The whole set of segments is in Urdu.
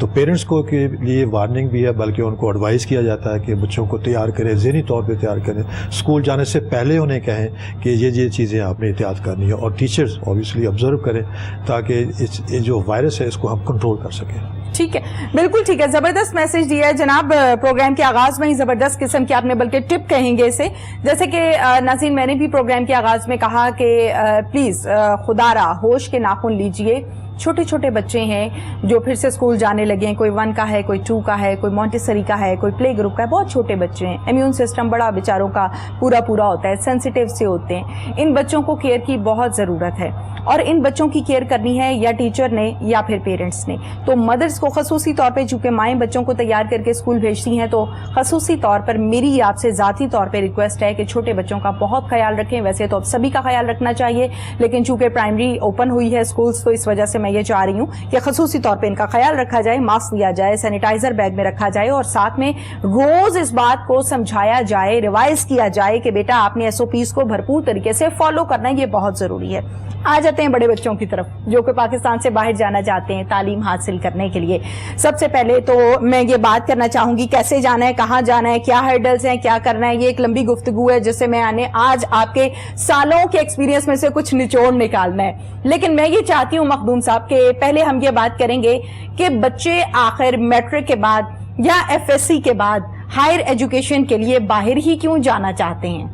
تو پیرنٹس کو کے لیے وارننگ بھی ہے، بلکہ ان کو ایڈوائز کیا جاتا ہے کہ بچوں کو تیار کریں، ذہنی طور پہ تیار کریں، اسکول جانے سے پہلے انہیں کہیں کہ یہ چیزیں آپ نے احتیاط کرنی ہے، اور ٹیچرز اوبیسلی آبزرو کریں تاکہ جو وائرس ہے اس کو ہم کنٹرول کر سکیں. ٹھیک ہے، بالکل ٹھیک ہے، زبردست میسج دیا ہے جناب. پروگرام کے آغاز میں ہی زبردست قسم کی آپ نے بلکہ ٹپ کہیں گے اسے، جیسے کہ ناظرین میں نے بھی پروگرام کے آغاز میں کہا کہ پلیز خدا را ہوش کے ناخن لیجئے. چھوٹے چھوٹے بچے ہیں جو پھر سے اسکول جانے لگے ہیں، کوئی 1 کا ہے، کوئی 2 کا ہے، کوئی مونٹیسری کا ہے، کوئی پلے گروپ کا ہے، بہت چھوٹے بچے ہیں، امیون سسٹم بڑا بیچاروں کا پورا ہوتا ہے، سینسیٹیو سے ہوتے ہیں. ان بچوں کو کیئر کی بہت ضرورت ہے، اور ان بچوں کی کیئر کرنی ہے یا ٹیچر نے یا پھر پیرنٹس نے. تو مدرس کو خصوصی طور پہ، چونکہ مائیں بچوں کو تیار کر کے اسکول بھیجتی ہیں، تو خصوصی طور پر میری آپ سے ذاتی طور پہ ریکویسٹ ہے کہ چھوٹے بچوں کا بہت خیال رکھیں. ویسے تو اب سبھی کا خیال رکھنا چاہیے، لیکن چونکہ پرائمری اوپن ہوئی ہے اسکولس، تو اس وجہ سے میں یہ چاہ رہی ہوں کہ خصوصی طور پہ ان کا خیال رکھا جائے، ماسک دیا جائے، سینیٹائزر بیگ میں رکھا جائے، اور ساتھ میں روز اس بات کو سمجھایا جائے، ریوائز کیا جائے کہ بیٹا آپ نے ایس او پیز کو بھرپور طریقے سے فالو کرنا ہے، یہ بہت ضروری ہے. آ جاتے ہیں بڑے بچوں کی طرف جو کہ پاکستان سے باہر جانا چاہتے ہیں تعلیم حاصل کرنے کے لیے. سب سے پہلے تو میں یہ بات کرنا چاہوں گی کیسے جانا ہے، کہاں جانا ہے، کیا ہرڈلز ہیں، کیا کرنا ہے. یہ ایک لمبی گفتگو ہے جس سے میں آج آپ کے سالوں کے ایکسپیرینس میں سے کچھ نچوڑ نکالنا ہے. لیکن میں یہ چاہتی ہوں مخدوم صاحب کہ پہلے ہم یہ بات کریں گے کہ بچے آخر میٹرک کے بعد یا ایف ایس سی کے بعد ہائر ایجوکیشن کے لیے باہر ہی کیوں جانا چاہتے ہیں؟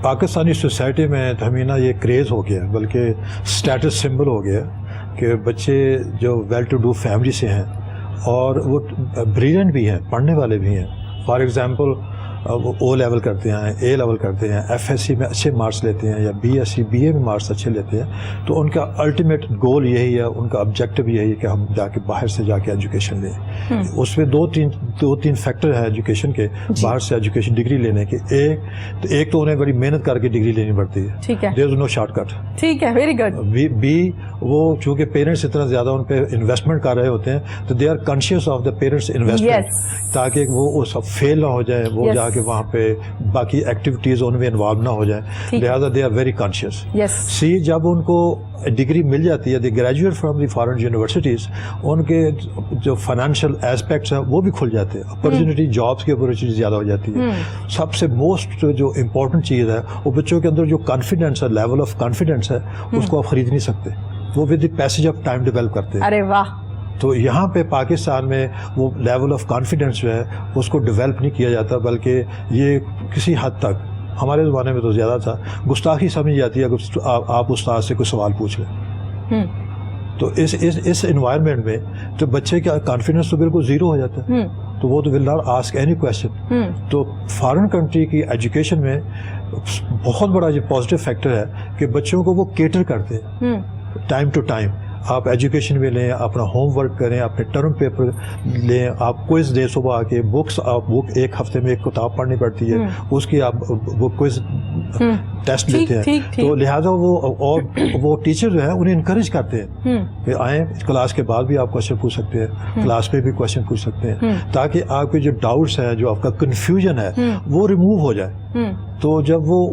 پاکستانی سوسائٹی میں تہمینہ یہ کریز ہو گیا، بلکہ اسٹیٹس سمبل ہو گیا کہ بچے جو ویل ٹو ڈو فیملی سے ہیں اور وہ بریلینٹ بھی ہیں، پڑھنے والے بھی ہیں. فار ایگزامپل وہ او لیول کرتے ہیں، اے لیول کرتے ہیں، ایف ایس سی میں اچھے مارکس لیتے ہیں، یا بی ایس سی بی اے میں مارکس اچھے لیتے ہیں، تو ان کا الٹیمیٹ گول یہی ہے، ان کا آبجیکٹو یہی ہے کہ ہم جا کے باہر سے جا کے ایجوکیشن لیں. اس میں دو تین فیکٹر ہیں ایجوکیشن کے، باہر سے ایجوکیشن ڈگری لینے کے. ایک تو انہیں بڑی محنت کر کے ڈگری لینی پڑتی ہے، ٹھیک ہے، دیر از نو شارٹ کٹ. ٹھیک ہے، ویری گڈ. بی وہ چونکہ پیرنٹس اتنا زیادہ ان پہ انویسٹمنٹ کر رہے ہوتے ہیں، تو they are conscious of the parents investment, تاکہ وہ سب فیل نہ ہو جائیں، وہ جا کے وہاں پہ باقی ایکٹیویٹیز ان میں انوالو نہ ہو جائیں. لہٰذا they are very conscious. See جب ان کو ڈگری مل جاتی ہے، the graduate from the foreign universities, ان کے جو فائنینشیل ایسپیکٹس ہیں وہ بھی کھل جاتے ہیں، اپرچونیٹی جابس کی اپرچونیٹی زیادہ ہو جاتی ہے. سب سے موسٹ جو امپورٹنٹ چیز ہے وہ بچوں کے اندر جو کانفیڈنس ہے، لیول آف کانفیڈنس ہے، اس کو آپ خرید نہیں سکتے، وہ with the passage of time develop کرتے ہیں. ارے واہ. تو یہاں پہ پاکستان میں وہ لیول آف کانفیڈنس جو ہے اس کو ڈیولپ نہیں کیا جاتا، بلکہ یہ کسی حد تک، ہمارے زمانے میں تو زیادہ تھا، گستاخی سمجھ جاتی ہے اگر آپ استاد سے کوئی سوال پوچھ لیں. تو اس انوائرمنٹ میں تو بچے کا کانفیڈنس تو بالکل زیرو ہو جاتا ہے، تو وہ تو will not ask any question. تو فارن کنٹری کی ایجوکیشن میں بہت بڑا یہ پازیٹیو فیکٹر ہے کہ بچوں کو وہ کیٹر کرتے ہیں ٹائم ٹو ٹائم. آپ ایجوکیشن بھی لیں، اپنا ہوم ورک کریں، اپنے ٹرم پیپر لیں، آپ کوئز دیں صبح آ کے، بک ایک ہفتے میں ایک کتاب پڑھنی پڑتی ہے، اس کی آپ وہ کوئز ٹیسٹ لیتے ہیں. تو لہٰذا وہ ٹیچر جو ہیں انہیں انکریج کرتے ہیں کہ آئیں کلاس کے بعد بھی آپ کوشچن پوچھ سکتے ہیں، کلاس میں بھی کوشچن پوچھ سکتے ہیں، تاکہ آپ کے جو ڈاؤٹس ہیں، جو آپ کا کنفیوژن ہے وہ ریموو ہو جائے. تو جب وہ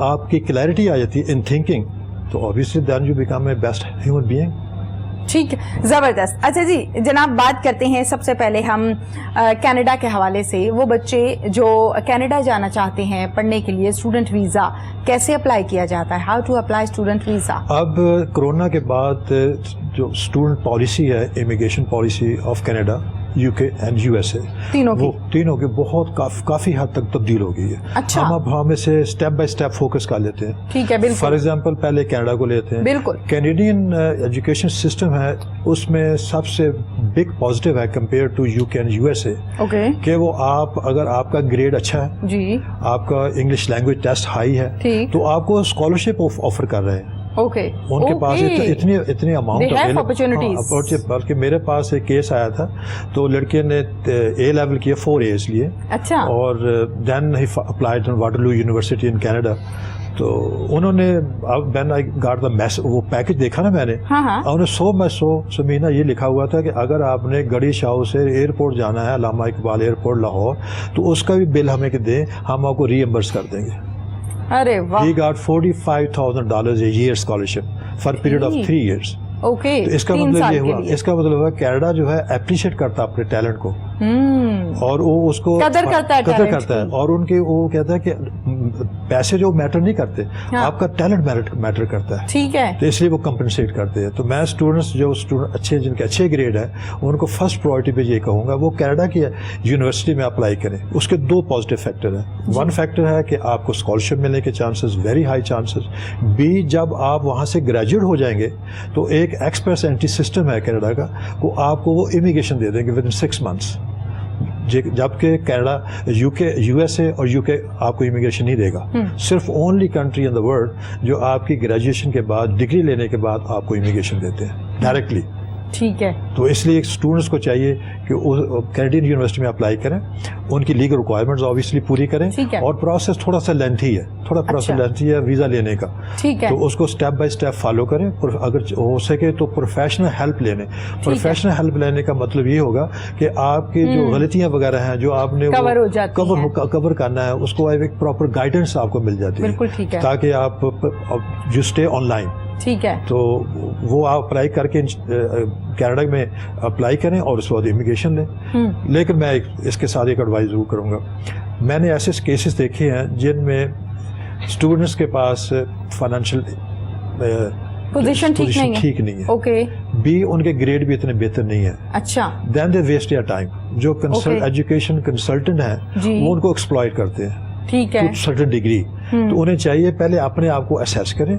آپ کی کلیئرٹی آ جاتی ہے ان تھنکنگ، تو obviously then you become a best human being. ٹھیک ہے، زبردست. اچھا جی جناب، بات کرتے ہیں سب سے پہلے ہم کینیڈا کے حوالے سے. وہ بچے جو کینیڈا جانا چاہتے ہیں پڑھنے کے لیے، اسٹوڈنٹ ویزا کیسے اپلائی کیا جاتا ہے؟ How to apply student visa? اب کرونا کے بعد جو اسٹوڈنٹ پالیسی ہے، immigration policy of Canada, U K and U S A, تینوں کی بہت کافی حد تک تبدیل ہو گئی ہے. اچھا. ہم اسے اسٹیپ بائی اسٹیپ فوکس کر لیتے ہیں. ٹھیک ہے، بالکل. فار ایگزامپل پہلے کینیڈا کو لیتے ہیں. بالکل. کینیڈین ایجوکیشن سسٹم ہے، اس میں سب سے بگ پازیٹیو ہے compare to you K and U S اے، کہ وہ اگر آپ کا گریڈ اچھا ہے جی، آپ کا انگلش لینگویج ٹیسٹ ہائی ہے، تو آپ کو اسکالرشپ آفر کر رہے ہیں. ان کے پاس اتنی اماؤنٹ. بلکہ میرے پاس ایک کیس آیا تھا، تو لڑکے نے اے لیول کیا 4 A's لیے، اور دین ہی applied in Waterloo university in Canada. تو انہوں نے وین آئی گاٹ دا وہ پیکج دیکھا نا میں نے، انہوں نے 100 مہینہ یہ لکھا ہوا تھا کہ اگر آپ نے گڑی شاہو سے ایئرپورٹ جانا ہے، علامہ اقبال ایئرپورٹ لاہور، تو اس کا بھی بل ہمیں دیں، ہم آپ کو ری ایمبرس کر دیں گے. ارے واہ. He got $45,000 a year scholarship for a period of 3 years. Okay تو اس کا مطلب یہ ہوا, اس کا مطلب ہوا کینیڈا جو ہے اپریشیٹ کرتا اپنے ٹیلنٹ کو, اور وہ اس کو قدر کرتا ہے, اور ان کے وہ کہتا ہے کہ پیسے جو میٹر نہیں کرتے, آپ کا ٹیلنٹ میٹر کرتا ہے. ٹھیک ہے, تو اس لیے وہ کمپنسیٹ کرتے ہیں. تو میں اسٹوڈنٹس جو اسٹوڈنٹ اچھے, جن کے اچھے گریڈ ہے, ان کو فرسٹ پرائرٹی پہ یہ کہوں گا وہ کینیڈا کی یونیورسٹی میں اپلائی کریں. اس کے 2 پازیٹیو فیکٹر ہیں. ون فیکٹر ہے کہ آپ کو اسکالرشپ ملنے کے chances very high chances. B, جب آپ وہاں سے گریجویٹ ہو جائیں گے تو ایک ایکسپریس انٹری سسٹم ہے کینیڈا کا, آپ کو وہ امیگریشن دے دیں گے ود ان 6 months, جبکہ کینیڈا, یو ایس اے اور UK آپ کو امیگریشن نہیں دے گا. صرف only country in the world جو آپ کی گریجویشن کے بعد, ڈگری لینے کے بعد آپ کو امیگریشن دیتے ہیں ڈائریکٹلی. ٹھیک ہے, تو اس لیے اسٹوڈنٹس کو چاہیے کہ کینیڈین یونیورسٹی میں اپلائی کریں, ان کی لیگل ریکوائرمنٹس آبویسلی پوری کریں, اور پروسیس تھوڑا سا لینتھی ہے, لینتھی ہے ویزا لینے کا. تو اس کو اسٹیپ بائی اسٹیپ فالو کریں. اگر ہو سکے تو پروفیشنل ہیلپ لینے. پروفیشنل ہیلپ لینے کا مطلب یہ ہوگا کہ آپ کی جو غلطیاں وغیرہ ہیں جو آپ نے کور کرنا ہے, اس کو ایک پراپر گائیڈنس آپ کو مل جاتی ہے, تاکہ آپ یو اسٹے آن لائن. ٹھیک ہے, تو وہ آپ اپلائی کر کے کینیڈا میں اپلائی کریں اور اس کے بعد امیگریشن لیں. لیکن میں اس کے ساتھ ایک ایڈوائز ضرور کروں گا. میں نے ایسے کیسز دیکھے ہیں جن میں اسٹوڈنٹس کے پاس فائنینشیل پوزیشن ٹھیک نہیں ہے. اوکے, بی, ان کے گریڈ بھی اتنے بہتر نہیں ہیں. اچھا, دین دے ویسٹ یور ٹائم. جو ایجوکیشن کنسلٹنٹ ہیں وہ ان کو ایکسپلائٹ کرتے ہیں. ٹھیک ہے, سرٹن ڈگری. تو انہیں چاہیے پہلے اپنے آپ کو اسیس کریں.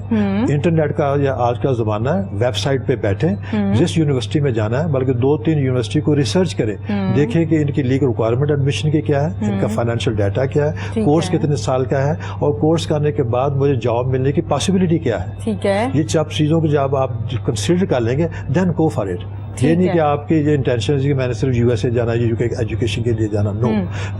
انٹرنیٹ کا یا آج کا زمانہ ہے, ویب سائٹ پہ بیٹھیں, جس یونیورسٹی میں جانا ہے بلکہ 2-3 یونیورسٹی کو ریسرچ کریں, دیکھیں کہ ان کی لیگل ریکوائرمنٹ ایڈمیشن کی کیا ہے, ان کا فائنینشیل ڈیٹا کیا ہے, کورس کتنے سال کا ہے, اور کورس کرنے کے بعد مجھے جاب ملنے کی پاسبلٹی کیا ہے. ٹھیک ہے, یہ سب چیزوں کو جب آپ کنسیڈر کر لیں گے دین گو فار اٹ. یہ نہیں کہ آپ کی یہ انٹینشن ہے کہ میں نے صرف USA جانا ہے, UK ایجوکیشن کے لیے جانا. نو,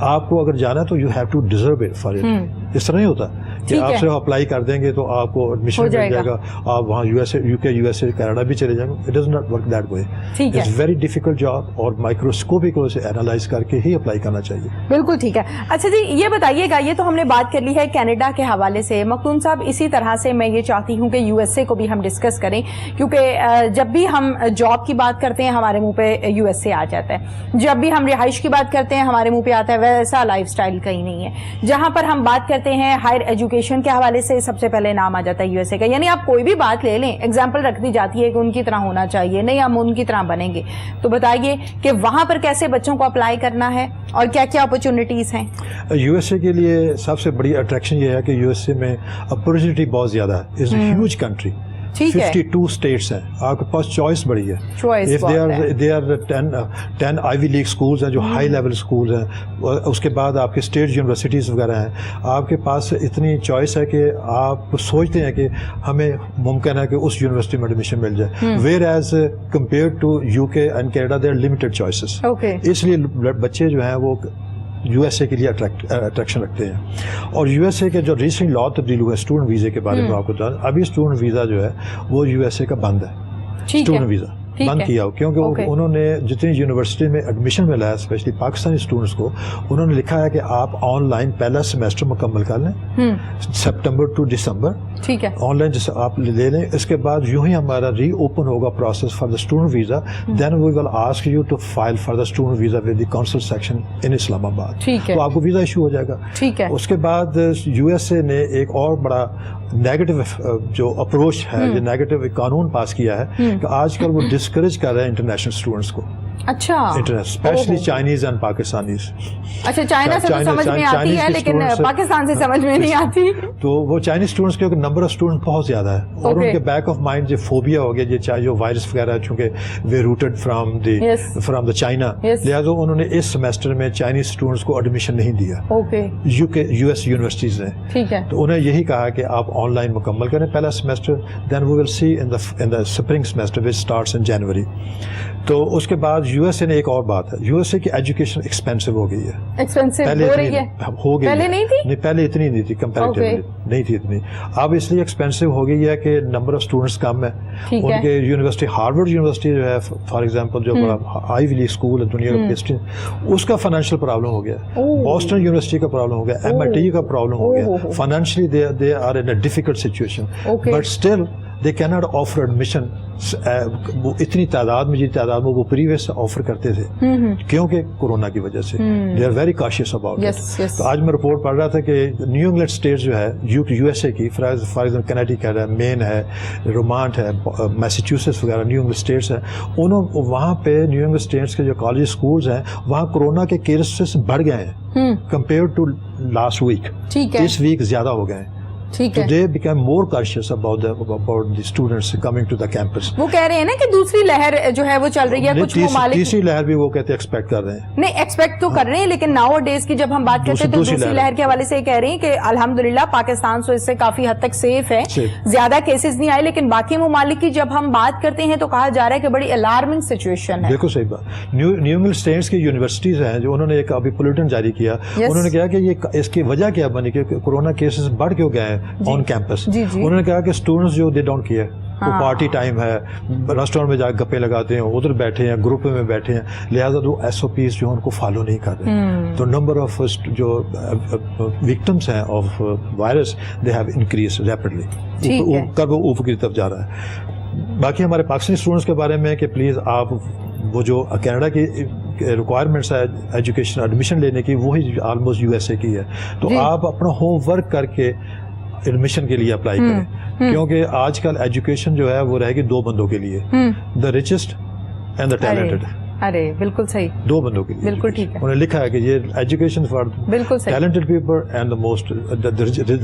آپ کو اگر جانا ہے تو you have to deserve it for it. اس طرح نہیں ہوتا کہ آپ صرف اپلائی کر دیں گے تو آپ کو ایڈمیشن مل جائے گا, آپ وہاں UK USA کینیڈا بھی چلے جائیں گے. It does not work that way. It's very difficult job, اور مائکروسکوپک سے اینالائز کر کے ہی اپلائی کرنا چاہیے. بالکل ٹھیک ہے. اچھا جی, یہ بتائیے گا, یہ تو ہم نے بات کر لی ہے کینیڈا کے حوالے سے. مختوم صاحب, اسی طرح سے میں یہ چاہتی ہوں کہ USA کو بھی ہم ڈسکس کریں, کیونکہ جب بھی ہم جاب کی بات کرتے ہیں ہمارے منہ پہ USA آ جاتا ہے, جب بھی ہم رہائش کی بات کرتے ہیں ہمارے منہ پہ آتا ہے ویسا لائف سٹائل کہیں نہیں ہے. جہاں پر ہم بات کرتے ہیں ہائر ایجوکیشن کے حوالے سے سب سے پہلے نام آ جاتا ہے USA کا. یعنی آپ کوئی بھی بات لے لیں, ایگزامپل رکھ دی جاتی ہے کہ ان کی طرح ہونا چاہیے, نہیں ہم ان کی طرح بنیں گے. تو بتائیے کہ وہاں پر کیسے بچوں کو اپلائی کرنا ہے اور کیا کیا اپرچونٹیز ہیں. USA کے لیے سب سے بڑی اٹریکشن یہ ہے کہ USA میں اپرچونٹی بہت زیادہ ہے. It's a huge country. 52 states ہیں, آپ کے پاس چوائس بڑی ہے. They are 10 Ivy League schools ہیں جو ہائی لیول اسکولز ہیں, اس کے بعد آپ کے اسٹیٹ یونیورسٹیز وغیرہ ہیں. آپ کے پاس اتنی چوائس ہے کہ آپ سوچتے ہیں کہ ہمیں ممکن ہے کہ اس یونیورسٹی میں ایڈمیشن مل جائے. Where as compare to UK and Canada they are limited choices. اس لیے بچے جو ہیں وہ USA کے لیے اٹریکشن رکھتے ہیں. اور USA کے جو ریسنٹ لا تبدیل ہوا ہے اسٹوڈنٹ ویزے کے بارے میں آپ کو بتا دیں, ابھی اسٹوڈنٹ ویزا جو ہے وہ USA کا بند ہے. اسٹوڈنٹ ویزا بند کیا ہو کیونکہ انہوں نے جتنی یونیورسٹی میں ایڈمیشن ملا ہے اسپیشلی پاکستانی اسٹوڈنٹس کو, انہوں نے لکھا ہے کہ آپ آن لائن پہلا سیمیسٹر مکمل کر لیں سپٹمبر ٹو دسمبر. ٹھیک ہے, آن لائن جیسے آپ لے لیں. اس کے بعد یوں ہی ہمارا ری اوپن ہوگا process for the student visa. Then we will ask you to file for the student visa with the consul section in Islamabad. تو آپ کو ویزا ایشو ہو جائے گا. اس کے بعد USA نے ایک اور بڑا نیگیٹو جو اپروچ ہے, جو نیگیٹو قانون پاس کیا ہے کہ آج کل وہ ڈسکریج کر رہے ہیں انٹرنیشنل اسٹوڈنٹس کو. اچھا, اسپیشلی چائنیز اینڈ پاکستانیز. اچھا, چائنا سے تو سمجھ میں آتی ہے لیکن پاکستان سے سمجھ میں نہیں آتی. تو وہ چائنیز اسٹوڈنٹس کے نمبر آف اسٹوڈنٹ بہت زیادہ ہے, اور ان کے بیک آف مائنڈ جو فوبیا ہو گیا, جو وائرس وغیرہ چونکہ وے روٹڈ فرام دا چائنا, لہٰذا انہوں نے اس سیمیسٹر میں چائنیز اسٹوڈنٹس کو ایڈمیشن نہیں دیا US یونیورسٹیز نے. تو انہیں یہی کہا کہ آپ آن لائن مکمل کریں پہلا semester, then we will see in the spring semester which starts in January. تو اس کے بعد USA نے ایک اور بات ہے, USA کی ایجوکیشن ایکسپینسو ہو گئی ہے. پہلے ہو گئی نہیں, پہلے اتنی نہیں تھی, کمپیریٹیولی نہیں تھی اتنی. اب اس لیے ایکسپینسو ہو گئی ہے کہ نمبر آف اسٹوڈنٹس کم ہے. ان کے یونیورسٹی, ہارورڈ یونیورسٹی جو ہے فار ایگزامپل, جو بڑا آئیوی لیگ اسکول ہے دنیا کا بیسٹ, اس کا فائنینشیل پرابلم ہو گیا. بوسٹن یونیورسٹی کا پرابلم ہو گیا, MIT کا پرابلم ہو گیا. Financially they are in a difficult situation, but still they can not offer admission وہ اتنی تعداد میں، جتنی تعداد میں وہ پریویس آفر کرتے تھے کیونکہ کورونا کی وجہ سے they are very conscious about it. تو آج میں رپورٹ پڑھ رہا تھا کہ نیو انگلینڈ اسٹیٹ جو ہے یو ایس اے کی، فار ایگزامپل کنیٹیکٹ ہے، مین ہے، رومانٹ ہے، میساچوسیٹس وغیرہ نیو انگلینڈ اسٹیٹس ہیں، وہاں پہ نیو انگلینڈ اسٹیٹس کے جو کالج اسکولز ہیں وہاں کورونا کے کیسز بڑھ گئے ہیں کمپیئر ٹو لاسٹ ویک. اس ویک زیادہ ہو گئے ہیں. ٹھیک ہے. So they became more cautious about the students coming to the campus. وہ کہہ رہے ہیں نا کہ دوسری لہر جو ہے وہ چل رہی ہے کچھ ممالک. تیسری لہر بھی وہ کہتے ہیں ایکسپیکٹ کر رہے ہیں. نہیں ایکسپیکٹ تو کر رہے ہیں لیکن ناؤ ڈیز کی جب ہم بات کرتے ہیں تو دوسری لہر کے حوالے سے کہہ رہے ہیں کہ الحمدللہ پاکستان تو اس سے کافی حد تک سیف ہے، زیادہ کیسز نہیں آئے، لیکن باقی ممالک کی جب ہم بات کرتے ہیں تو کہا جا رہا ہے کہ بڑی الارمنگ سچویشن ہے. بالکل صحیح بات. نیو انگلینڈ اسٹیٹس کی یونیورسٹیز ہیں جو انہوں نے ایک ابھی بلیٹن جاری کیا، انہوں نے کہا کہ یہ اس کی وجہ کیا بنی کہ کورونا کیسز بڑھ کیوں گئے ہیں آن کیمپس. انہوں نے کہا کہ اسٹوڈنٹس جو دے ڈونٹ کیئر، وہ پارٹی ٹائم ہے، ریسٹورینٹ میں جا کے گپے لگاتے ہیں، ادھر بیٹھے ہیں، گروپ میں بیٹھے ہیں، لہٰذا وہ ایس او پیز جو ان کو فالو نہیں کر رہے. تو نمبر آف جو وکٹمس ہیں of wires they have increase rapidly, کب وہ اوپر کی طرف جا رہا ہے. باقی ہمارے پاکستانی اسٹوڈنٹس کے بارے میں کہ پلیز آپ وہ جو کینیڈا کی ریکوائرمنٹس ہے ایجوکیشن ایڈمیشن لینے کی وہی آلموسٹ یو ایس اے کی ہے، تو آپ اپنا ہوم ورک کر کے ایڈمیشن کے لیے اپلائی کریں، کیونکہ آج کل ایجوکیشن جو ہے وہ رہے گی دو بندوں کے لیے، the richest and the talented. ارے بالکل صحیح، دو بندوں کے لیے بالکل ٹھیک ہے. انہوں نے لکھا ہے کہ یہ education for talented people and the most the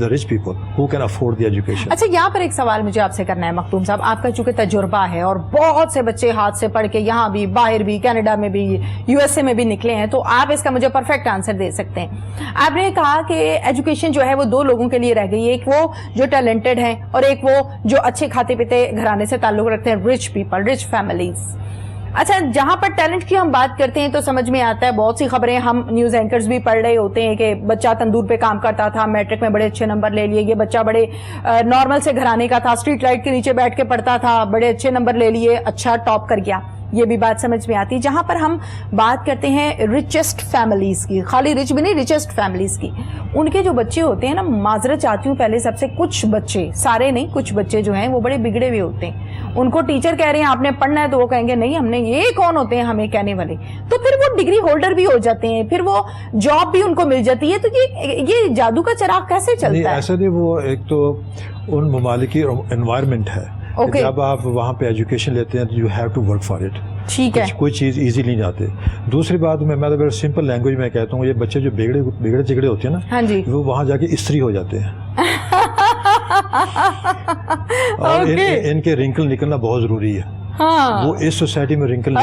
rich people who can afford the education. اچھا یہاں پر ایک سوال مجھے آپ سے کرنا ہے مختوم صاحب، آپ کا چونکہ تجربہ ہے اور بہت سے بچے ہاتھ سے پڑھ کے یہاں بھی، باہر بھی، کینیڈا میں بھی، یو ایس اے میں بھی نکلے ہیں، تو آپ اس کا مجھے پرفیکٹ آنسر دے سکتے ہیں. آپ نے کہا کہ ایجوکیشن جو ہے وہ دو لوگوں کے لیے رہ گئی ہے، ایک وہ جو ٹیلنٹڈ ہیں اور ایک وہ جو اچھے کھاتے پیتے گھرانے سے تعلق رکھتے ہیں، رچ پیپل، رچ فیملیز. اچھا جہاں پر ٹیلنٹ کی ہم بات کرتے ہیں تو سمجھ میں آتا ہے بہت سی خبریں ہم نیوز اینکرز بھی پڑھ رہے ہوتے ہیں کہ بچہ تندور پہ کام کرتا تھا، میٹرک میں بڑے اچھے نمبر لے لیے، یہ بچہ بڑے نارمل سے گھرانے کا تھا، اسٹریٹ لائٹ کے نیچے بیٹھ کے پڑھتا تھا، بڑے اچھے نمبر لے لیے، اچھا ٹاپ کر گیا. یہ بھی بات سمجھ میں آتی ہے. جہاں پر ہم بات کرتے ہیں ریچسٹ فیملیز کی، خالی رچ بھی نہیں، ریچسٹ فیملیز کی، ان کے جو بچے ہوتے ہیں نا، معذرت چاہتی ہوں پہلے سب سے، کچھ بچے، سارے نہیں، کچھ بچے جو ہیں وہ بڑے بگڑے ہوئے ہوتے ہیں. ان کو ٹیچر کہہ رہے ہیں آپ نے پڑھنا ہے تو وہ کہیں گے نہیں ہم نے، یہ کون ہوتے ہیں ہمیں کہنے والے، تو پھر وہ ڈگری ہولڈر بھی ہو جاتے ہیں، پھر وہ جاب بھی ان کو مل جاتی ہے. تو یہ جادو کا چراغ کیسے چلتا ہے؟ ایسا نہیں، وہ ایک تو ان ممالک کی انوائرمنٹ ہے، جب آپ وہاں پہ ایجوکیشن لیتے ہیں تو you have to work for it. ٹھیک ہے، کوئی چیز ایزی نہیں جاتے. دوسری بات میں تو سمپل لینگویج میں کہتا ہوں، یہ بچے جو بگڑے چگڑے ہوتے ہیں نا، ہاں جی، وہ وہاں جا کے استری ہو جاتے ہیں اور ان کے رنکل نکلنا بہت ضروری ہے. وہ اس سوسائٹی میں رنکل وہ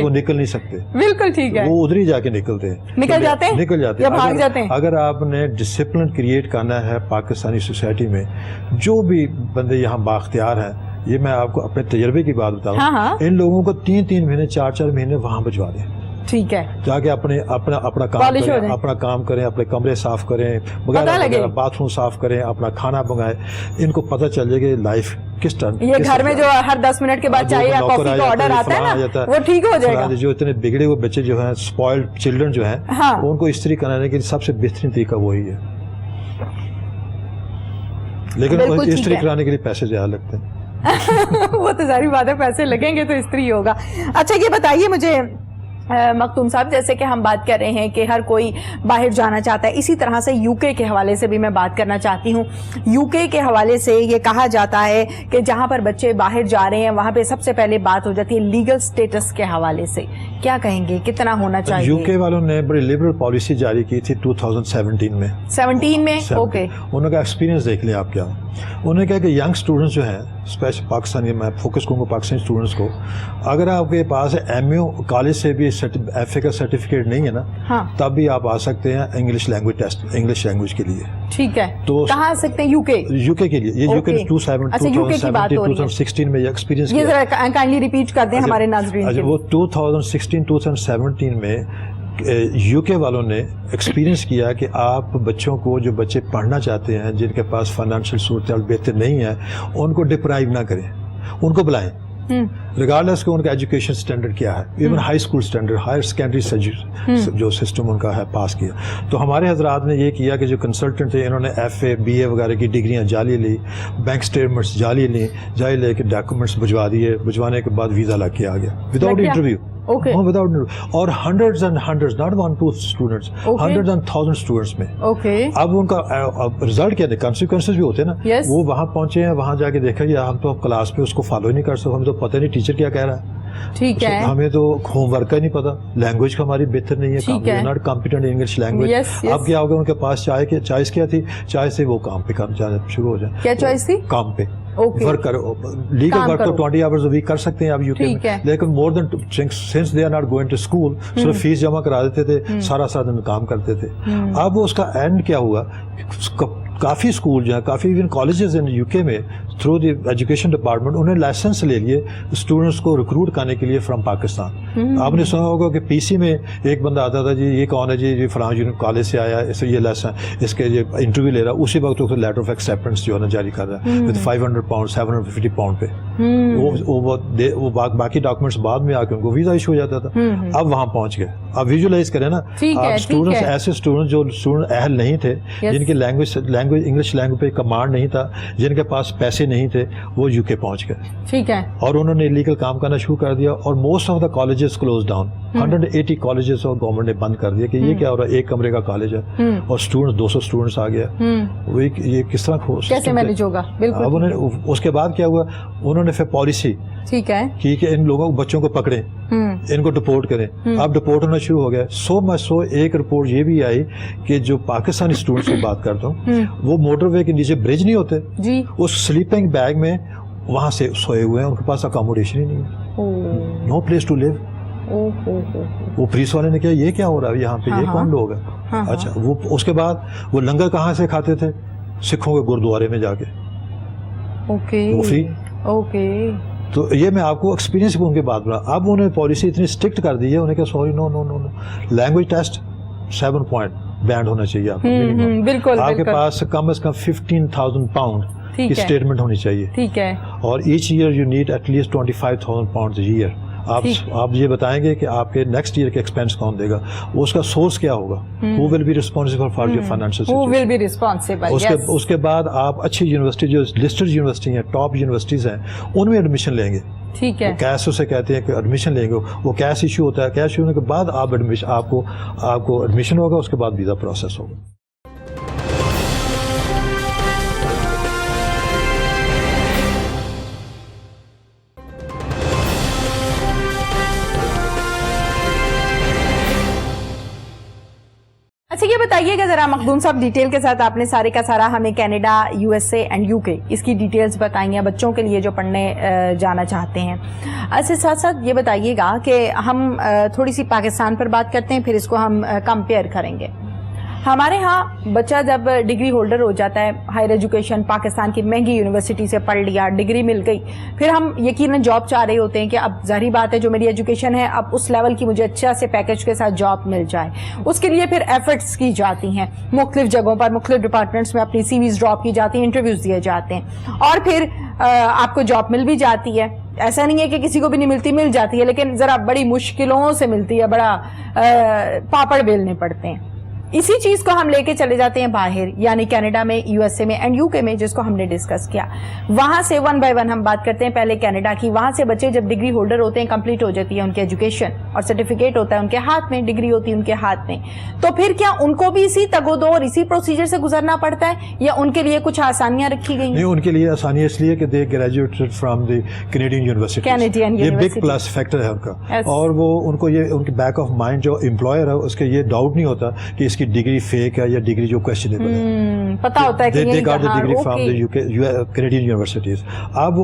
نکل نہیں سکتے. بالکل ٹھیک ہے، وہ ادھر ہی جا کے نکلتے ہیں، نکل جاتے ہیں. اگر آپ نے ڈسپلن کریٹ کرنا ہے پاکستانی سوسائٹی میں، جو بھی بندے یہاں بااختیار ہیں، یہ میں آپ کو اپنے تجربے کی بات بتاؤں، ان لوگوں کو 3 مہینے 4 مہینے وہاں بھجوا دیں. ٹھیک ہے، جا کے اپنا کام کریں، اپنے کمرے صاف کریں، باتھ روم صاف کریں، اپنا کھانا منگائیں. ان کو پتہ چل جائے کہ لائف کس طرح، یہ گھر میں جو ہر 10 منٹ کے بعد چائے یا کافی کا آرڈر آتا ہے نا، وہ ٹھیک ہو جائے گا. جو اتنے بگڑے ہوئے بچے جو ہیں، اسپوائلڈ چلڈرن جو ہیں، ان کو استری کرانے کے سب سے بہترین طریقہ وہی ہے. لیکن استری کرانے کے لیے پیسے زیادہ لگتے ہیں. وہ تو ظاہری بات ہے، پیسے لگیں گے تو استری ہوگا. اچھا یہ بتائیے مجھے مختوم صاحب، جیسے کہ ہم بات کر رہے ہیں کہ ہر کوئی باہر جانا چاہتا ہے، اسی طرح سے یو کے حوالے سے بھی میں بات کرنا چاہتی ہوں. یو کے حوالے سے یہ کہا جاتا ہے کہ جہاں پر بچے باہر جا رہے ہیں وہاں پہ سب سے پہلے بات ہو جاتی ہے لیگل سٹیٹس کے حوالے سے. کیا کہیں گے، کتنا ہونا چاہیے؟ یو کے والوں نے بڑی لبرل پالیسی جاری کی تھی 2017 میں. 17 میں اوکے. انہوں کا ایکسپیرینس دیکھ لیں آپ. کیا انہوں نے کہا کہ ینگ اسٹوڈنٹس جو ہیں، اسپیشل پاکستانی، میں فوکس کروں گا پاکستانی اسٹوڈنٹس کو، اگر آپ کے پاس ایم یو کالج سے بھی ایف اے کا سرٹیفکیٹ نہیں ہے نا، تب بھی آپ آ سکتے ہیں English language test, English language کے لیے. ٹھیک ہے، تو کہاں آ سکتے ہیں؟ یو کے کے لیے. یہ یو کے 2016 میں یہ ایکسپیرینس کیا. کائنڈلی ریپیٹ کر دیں ہمارے ناظرین. وہ 2016-2017 میں یو کے والوں نے ایکسپیرینس کیا کہ آپ بچوں کو، جو بچے پڑھنا چاہتے ہیں، جن کے پاس فائنانشیل صورتحال بہتر نہیں ہے، ان کو ڈپرائیو نہ کریں، ان کو بلائیں. ریگارڈلیس کہ ان کا ایجوکیشن اسٹینڈرڈ کیا ہے, even high school standard, higher secondary جو سسٹم ان کا ہے پاس کیا. تو ہمارے حضرات نے یہ کیا کہ جو کنسلٹنٹ تھے انہوں نے ایف اے بی اے وغیرہ کی ڈگریاں جعلی لی, بینک اسٹیٹمنٹس جعلی لیں, جعلی لے کے ڈاکومنٹس بھجوا دیے, بھجوانے کے بعد ویزا لگ کے آ گیا وداؤٹ انٹرویو. اور hundreds and hundreds, not 1-2 students, hundreds and thousand students میں. اب ان کا رزلٹ کیا تھے, کانسیکوینسز بھی ہوتے ہیں نا. وہ وہاں پہنچے ہیں, وہاں جا کے دیکھا کہ ہم تو کلاس پہ اس کو فالو ہی نہیں کر سکتے, ہمیں تو پتہ نہیں ٹیچر کیا کہہ رہا ہے, ٹھیک ہے, ہمیں تو ہوم ورک کا ہی نہیں پتا, لینگویج کا ہماری بہتر نہیں ہے, ناٹ کمپیٹنٹ انگلش لینگویج. اب کیا ہوگا, ان کے پاس چوائس کیا تھی, چوائس سے وہ کام پہ جانا شروع ہو جائیں. کیا چوائس تھی؟ کام پہ ورک کرو. لیگل ورک تو 20 آورز ویک کر سکتے ہیں آپ یو کے میں, لیکن more than sons they are not going to school, صرف فیس جمع کرا دیتے تھے, سارا دن کام کرتے تھے. اب اس کا اینڈ کیا ہوا, کافی اسکول جو ہیں, کافی even colleges in you K میں تھرو دی ایجوکیشن ڈپارٹمنٹ انہوں نے لائسنس لے لیے اسٹوڈنٹس کو ریکروٹ کرنے کے لیے فرام پاکستان. آپ نے سنا ہوگا کہ پی سی میں ایک بندہ آتا تھا, جی یہ کون ہے, جی یہ فلاں کالج سے آیا, اس یہ لیسن, اس کے یہ انٹرویو لے رہا, اسی وقت اس کو لیٹر آف ایکسیپٹنس جو ہے نا جاری کر رہا ہے وتھ 500 پاؤنڈ 750 پاؤنڈ پہ. وہ باقی ڈاکومنٹس بعد میں آ کے ان کو ویزا ایشو ہو جاتا تھا. اب وہاں پہنچ گئے. اب ویژولائز کریں نا, آپ اسٹوڈنٹس ایسے اسٹوڈنٹ جو اسٹوڈنٹ اہل نہیں تھے, جن کی لینگویج انگلش لینگویج پہ کمانڈ نہیں تھا, جن کے پاس پیسے نہیں تھے, وہ یو کے پہنچ گئے. ٹھیک ہے. اور انہوں نے لیگل کام کرنا شروع کر دیا, اور most of the colleges close down. 180 colleges اور گورنمنٹ نے بند کر دیا کہ یہ کیا ہو رہا ہے, ایک کمرے کا کالج ہے اور اسٹوڈنٹس 200 اسٹوڈنٹس آ گیا. یہ کس طرح کیسے مینیج ہوگا؟ بالکل. اس کے بعد کیا ہوا, انہوں نے پھر پالیسی ٹھیک ہے کہ ان لوگوں بچوں کو پکڑیں, ان کو ڈپورٹ کریں. اب ڈپورٹ ہونا شروع ہو گیا. سو ایک رپورٹ یہ بھی آئی کہ جو پاکستانی اسٹوڈنٹس کی بات کرتا ہوں, وہ موٹر وے کے نیچے برج نہیں ہوتے, اس سلیپنگ بیگ میں وہاں سے سوئے ہوئے ہیں, ان کے پاس اکاموڈیشن ہی نہیں ہے, نو پلیس ٹو لیو. وہ پولیس والے نے کہا یہ کیا ہو رہا ہے یہاں پہ, یہ کون لوگ ہیں؟ اچھا, وہ اس کے بعد وہ لنگر کہاں سے کھاتے تھے, سکھوں کے گردوارے میں جا کے, وہ فری. تو یہ میں آپ کو ایکسپیرینس ان کے بات بنا. اب انہوں نے پالیسی اتنی اسٹرکٹ کر دی ہے, انہیں کہا sorry no, language test 7 point band ہونا چاہیے آپ کو. بالکل. آپ کے پاس کم از کم 15,000 پاؤنڈ کی اسٹیٹمنٹ ہونی چاہیے. ٹھیک ہے. اور each year you need at least 25,000 pound year. آپ یہ بتائیں گے کہ آپ کے نیکسٹ ایئر کے ایکسپینس کون دے گا, اس کا سورس کیا ہوگا, ہو will be responsible for your financial situation. اس کے بعد آپ اچھی یونیورسٹی جو لسٹڈ یونیورسٹی ہیں, ٹاپ یونیورسٹیز ہیں, ان میں ایڈمیشن لیں گے. ٹھیک ہے. کیش اسے کہتے ہیں کہ ایڈمیشن لیں گے, وہ کیش ایشو ہوتا ہے, کیش ہونے کے بعد آپ کو ایڈمیشن ہوگا, اس کے بعد ویزا پروسیس ہوگا. اچھا یہ بتائیے کہ ذرا مخدوم صاحب ڈیٹیل کے ساتھ آپ نے سارے کا سارا ہمیں Canada, you S a and you کے اس کی ڈیٹیلز بتائی ہیں بچوں کے لیے جو پڑھنے جانا چاہتے ہیں. اس کے ساتھ ساتھ یہ بتائیے گا کہ ہم تھوڑی سی پاکستان پر بات کرتے ہیں, پھر اس کو ہم کمپیئر کریں گے. ہمارے ہاں بچہ جب ڈگری ہولڈر ہو جاتا ہے, ہائر ایجوکیشن پاکستان کی مہنگی یونیورسٹی سے پڑھ لیا, ڈگری مل گئی, پھر ہم یقیناً جاب چاہ رہے ہوتے ہیں کہ اب ظاہری بات ہے جو میری ایجوکیشن ہے اب اس لیول کی مجھے اچھا سے پیکج کے ساتھ جاب مل جائے. اس کے لیے پھر ایفرٹس کی جاتی ہیں, مختلف جگہوں پر مختلف ڈپارٹمنٹس میں اپنی سی ویز ڈراپ کی جاتی ہیں, انٹرویوز دیے جاتے ہیں, اور پھر آپ کو جاب مل بھی جاتی ہے. ایسا نہیں ہے کہ کسی کو بھی نہیں ملتی, مل جاتی ہے, لیکن ذرا بڑی مشکلوں سے ملتی ہے, بڑا پاپڑ بیلنے پڑتے ہیں. اسی چیز کو ہم لے کے چلے جاتے ہیں باہر, یعنی کینیڈا میں, یو ایس اے میں اینڈ یو کے میں, جس کو ہم نے ڈسکس کیا. وہاں سے 1 بائی 1 ہم بات کرتے ہیں پہلے کینیڈا کی. وہاں سے بچے جب ڈگری ہولڈر ہوتے ہیں, کمپلیٹ ہو جاتی ہے ان کی ایجوکیشن اور سرٹیفکیٹ ہوتا ہے ان کے ہاتھ میں, ڈگری ہوتی ہے ان کے ہاتھ میں, تو پھر کیا ان کو بھی اسی تگ و دو اور اسی پروسیجر سے گزرنا پڑتا ہے, یا ان کے لیے کچھ آسانیاں رکھی گئی ہیں؟ نہیں, ان کے لیے آسانی اس لیے کہ they graduated from the Canadian university, یہ بگ پلس فیکٹر ہے ان کا. اور وہ ان کو یہ ان کے بیک آف مائنڈ جو امپلائر ہے اس کے یہ ڈاؤٹ نہیں ہوتا کہ اس کی ڈگری فیک یا ڈگری جو کویسچنیبل ہے, پتا ہوتا ہے کہ they got the degree from the Canadian universities. اب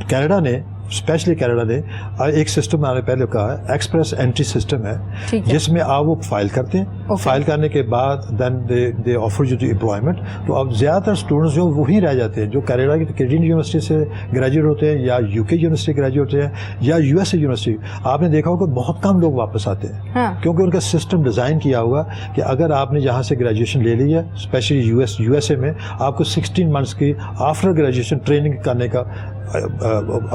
کینیڈا نے اسپیشلی کینیڈا نے ایک سسٹم میں نے پہلے کہا ہے, ایکسپریس انٹری سسٹم ہے, جس میں آپ وہ فائل کرتے ہیں, فائل کرنے کے بعد then they offer you the employment. تو اب زیادہ تر اسٹوڈنٹس جو وہی رہ جاتے ہیں جو کینیڈا کی کینیڈین یونیورسٹی سے گریجویٹ ہوتے ہیں, یا یو کے یونیورسٹی گریجویٹ ہوتے ہیں, یا یو ایس اے یونیورسٹی. آپ نے دیکھا ہوگا بہت کم لوگ واپس آتے ہیں, کیونکہ ان کا سسٹم ڈیزائن کیا ہوا کہ اگر آپ نے یہاں سے گریجویشن لے لی ہے, اسپیشلی یو ایس اے میں, آپ کو 16 منتھس کی آفٹر گریجویشن ٹریننگ کرنے کا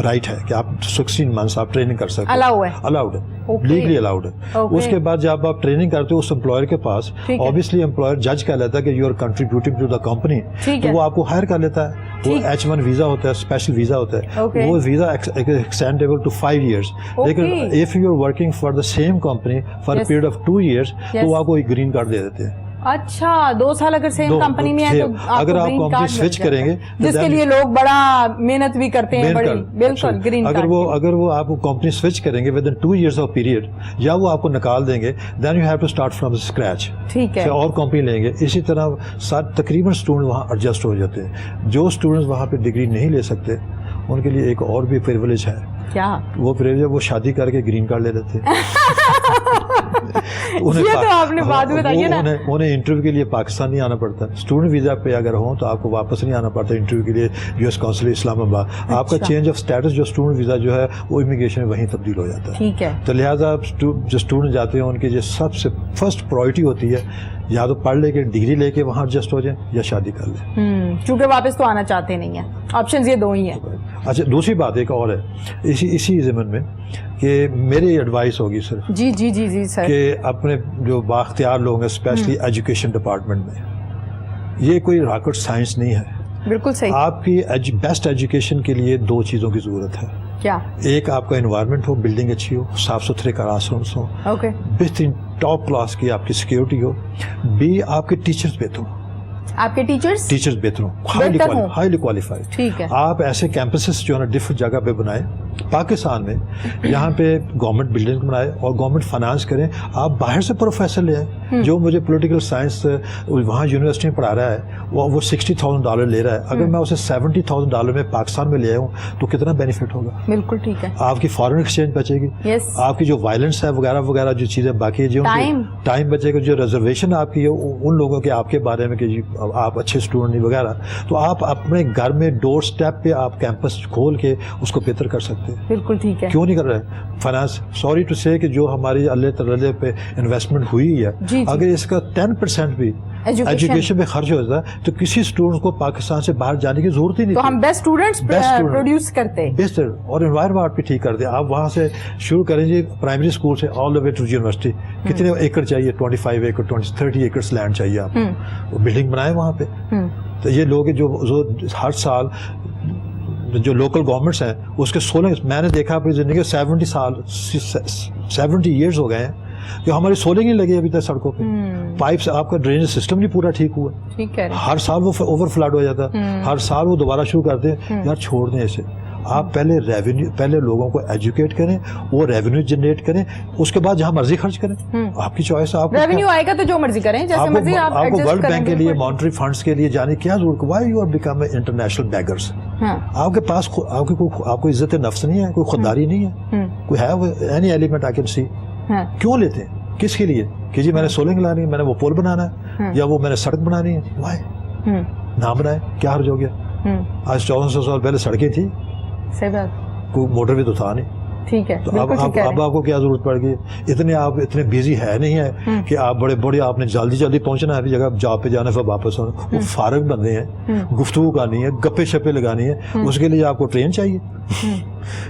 رائٹ ہے کہ آپ 16 منتھس آپ ٹریننگ کر سکتے Allow ہے. الاؤڈ ہے, Okay. لیگلی الاؤڈ ہے. Okay. اس کے بعد جب آپ ٹریننگ کرتے ہو اس امپلائر کے پاس, obviously امپلائر جج کر لیتا ہے کہ you are contributing to the company, تو وہ آپ کو ہائر کر لیتا ہے. وہ H1 ویزا ہوتا ہے, اسپیشل ویزا ہوتا ہے, وہ ویزا ایکسٹینڈیبل ٹو 5 years. لیکن if you are working for the same company for a period of 2 years تو وہ آپ کو ایک گرین کارڈ دے دیتے ہیں. اچھا 2 سال اگر سیم کمپنی میں ہے تو اگر آپ کمپنی سوئچ کریں گے, جس کے لیے لوگ بڑا محنت بھی کرتے ہیں بڑی, بالکل گرین کارڈ. اگر وہ آپ کمپنی سوئچ کریں گے within 2 years of period, یا وہ آپ کو نکال دیں گے, then you have to start from scratch. ٹھیک ہے, اور کمپنی لیں گے. اسی طرح تقریباً اسٹوڈنٹ وہاں ایڈجسٹ ہو جاتے ہیں. جو اسٹوڈنٹس وہاں پہ ڈگری نہیں لے سکتے ان کے لیے ایک اور بھی پریولیج ہے. کیا وہ پریولیج ہے, وہ شادی کر کے گرین کارڈ لے لیتے ہیں. انہیں انٹرویو کے لیے پاکستان نہیں آنا پڑتا. اسٹوڈنٹ ویزا پہ اگر ہوں تو آپ کو واپس نہیں آنا پڑتا انٹرویو کے لیے US قونصل اسلام آباد. آپ کا چینج آف اسٹیٹس جو اسٹوڈنٹ ویزا جو ہے وہ امیگریشن میں وہیں تبدیل ہو جاتا ہے. ٹھیک ہے, تو لہٰذا جو اسٹوڈنٹ جاتے ہیں ان کی جو سب سے فرسٹ پرائرٹی ہوتی ہے یا تو پڑھ لے کے ڈگری لے کے وہاں ایڈجسٹ ہو جائیں یا شادی کر لیں, کیونکہ واپس تو آنا چاہتے نہیں ہیں. آپشنز یہ 2 ہی ہیں. اچھا دوسری بات ایک اور ہے اسی ضمن میں کہ میری ایڈوائس ہوگی سر, جی سر, کہ اپنے جو بااختیار لوگ ہیں اسپیشلی ایجوکیشن ڈپارٹمنٹ میں, یہ کوئی راکٹ سائنس نہیں ہے. بالکل صحیح. آپ کی بیسٹ ایجوکیشن کے لیے 2 چیزوں کی ضرورت ہے. کیا؟ ایک آپ کا انوائرمنٹ ہو, بلڈنگ اچھی ہو, صاف ستھرے کلاس رومس ہوں, بہترین ٹاپ کلاس کی آپ کی سیکورٹی ہو. بی آپ کے ٹیچرز بہتر ہوں, آپ کے ٹیچرز بہتر ہوں, ہائیلی کوالیفائڈ. ٹھیک ہے. آپ ایسے کیمپسز جو ہے نا ڈفرنٹ جگہ پہ بنائیں پاکستان میں, یہاں پہ گورنمنٹ بلڈنگ بنائے اور گورنمنٹ فائنانس کریں. آپ باہر سے پروفیسر لے آئیں. جو مجھے پولیٹیکل سائنس وہاں یونیورسٹی میں پڑھا رہا ہے وہ $60,000 لے رہا ہے. اگر میں اسے $70,000 میں پاکستان میں لے آؤں تو کتنا بینیفٹ ہوگا. بالکل ٹھیک ہے. آپ کی فارن ایکسچینج بچے گی, آپ کی جو وائلنس ہے وغیرہ وغیرہ جو چیزیں باقی جو ٹائم بچے گا, جو ریزرویشن آپ کی ہے ان لوگوں کے آپ کے بارے میں کہ جی آپ اچھے اسٹوڈنٹ نہیں وغیرہ, تو آپ اپنے گھر میں ڈور اسٹیپ پہ آپ کیمپس کھول کے اس کو بہتر کر سکتے ہیں. بالکل ٹھیک ہے. کیوں نہیں کر رہے فائنانس؟ سوری ٹو سے کہ جو ہماری اللہ تعالی پہ انویسٹمنٹ ہوئی ہے, اگر اس کا 10% بھی ایجوکیشن میں خرچ ہوتا ہے تو کسی اسٹوڈنٹ کو پاکستان سے باہر جانے کی ضرورت ہی نہیں. تو ہم بیسٹ اسٹوڈنٹس پروڈیوس کرتے ہیں, بیسٹ, اور انوائرمنٹ بھی ٹھیک کرتے ہیں. آپ وہاں سے شروع کریں جی پرائمری اسکول سے آل دا وے ٹو یونیورسٹی. کتنے ایکڑ چاہیے؟ 25 ایکڑ 30 ایکڑس لینڈ چاہیے آپ کو, بلڈنگ بنائیں وہاں پہ. تو یہ لوگ جو ہر سال جو لوکل گورنمنٹس ہیں اس کے 16, میں نے دیکھا اپنی زندگی 70 ایئرس ہو گئے ہیں کہ ہماری سولنگ نہیں لگی ابھی تک سڑکوں پہ. پائپس آپ کا ڈرینیج سسٹم نہیں پورا ٹھیک ہوا. ہر سال وہ اوور فلڈ ہو جاتا ہے, ہر سال وہ دوبارہ شروع کرتے ہیں. یار چھوڑ دیں اسے. آپ پہلے لوگوں کو ایجوکیٹ کریں, وہ ریونیو جنریٹ کریں, اس کے بعد جہاں مرضی خرچ کریں. آپ کی چوائس ہے. آپ ریونیو آئے گا تو جو مرضی کریں, جیسے مرضی آپ کو ورلڈ بینک کے لیے مانیٹری فنڈس کے لیے جانے کیا ضرورت؟ Why you are become a international beggars. آپ کے پاس آپ کو عزت نفس نہیں ہے, کوئی خودداری نہیں ہے, کوئی ہے any element I can see. کیوں لیتے ہیں؟ کس کے لیے؟ کہ جی میں نے سولنگ لانی ہے, میں نے وہ پول بنانا ہے, یا وہ میں نے سڑک بنانی ہے. وائی نہ بنائے, کیا حرج ہو گیا؟ آج 1400 سال پہلے سڑکیں تھیں, صحیح بات, کوئی موٹر بھی تو تھا نہیں. ٹھیک ہے. تو اب آپ کو کیا ضرورت پڑ گئی؟ اتنے بیزی ہے نہیں ہے کہ آپ بڑے آپ نے جلدی پہنچنا ہے ابھی جگہ, جاب پہ جانا پھر واپس ہونا. وہ فارغ بندے ہیں, گفتگو کرنی ہے, گپے شپے لگانی ہے, اس کے لیے آپ کو ٹرین چاہیے,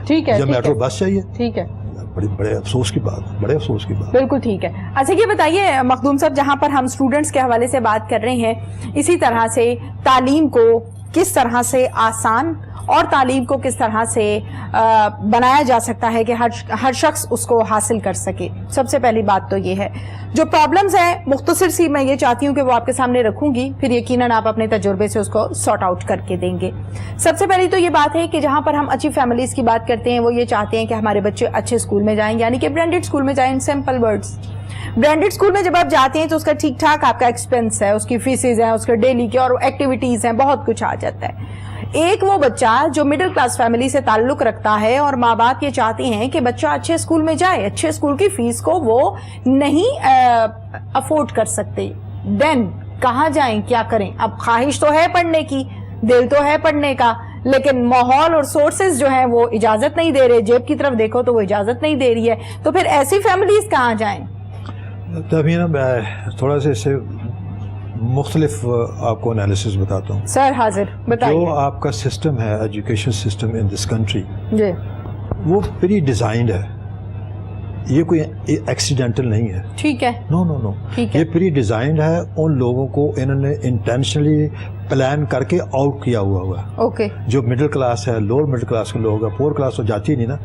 ٹھیک ہے, یا میٹرو بس چاہیے. ٹھیک ہے. بڑے افسوس کی بات, بڑے افسوس کی بات. بالکل ٹھیک ہے. اچھا یہ بتائیے مخدوم صاحب, جہاں پر ہم اسٹوڈنٹس کے حوالے سے بات کر رہے ہیں, اسی طرح سے تعلیم کو کس طرح سے آسان اور تعلیم کو کس طرح سے بنایا جا سکتا ہے کہ ہر شخص اس کو حاصل کر سکے. سب سے پہلی بات تو یہ ہے, جو پرابلمز ہیں مختصر سی میں یہ چاہتی ہوں کہ وہ آپ کے سامنے رکھوں گی, پھر یقیناً آپ اپنے تجربے سے اس کو سارٹ آؤٹ کر کے دیں گے. سب سے پہلی تو یہ بات ہے کہ جہاں پر ہم اچھی فیملیز کی بات کرتے ہیں وہ یہ چاہتے ہیں کہ ہمارے بچے اچھے اسکول میں جائیں, یعنی کہ برانڈیڈ اسکول میں جائیں. سمپل ورڈز, برانڈیڈ اسکول میں جب آپ جاتے ہیں تو اس کا ٹھیک ٹھاک آپ کا ایکسپینس ہے, اس کی فیسز ہیں, اس کے ڈیلی کے اور ایکٹیویٹیز ہیں, بہت کچھ آ جاتا ہے. ایک وہ بچہ جو مڈل کلاس فیملی سے تعلق رکھتا ہے اور ماں باپ یہ چاہتے ہیں کہ بچہ اچھے اسکول میں جائے, اچھے اسکول کی فیس کو وہ نہیں افورڈ کر سکتے, دین کہاں جائیں, کیا کریں؟ اب خواہش تو ہے پڑھنے کی, دل تو ہے پڑھنے کا, لیکن ماحول اور سورسز جو ہیں وہ اجازت نہیں دے رہے. جیب کی طرف دیکھو تو وہ اجازت نہیں دے رہی ہے. تو پھر ایسی فیملیز کہاں جائیں؟ تبھی نا میں تھوڑا سا اس سے مختلف آپ کو انالیسس بتاتا ہوں. سر حاضر بتائیے. جو آپ کا سسٹم ہے education system in this country جی وہ پری ڈیزائنڈ ہے, یہ کوئی ایکسیڈنٹل نہیں ہے. ٹھیک ہے. نو نو نو, یہ پری ڈیزائنڈ ہے. ان لوگوں کو انہوں نے انٹینشنلی پلان کر کے آؤٹ کیا ہوا ہے. اوکے. جو مڈل کلاس ہے, لوور مڈل کلاس کے لوگ ہیں, پور کلاس تو جاتی نہیں نا,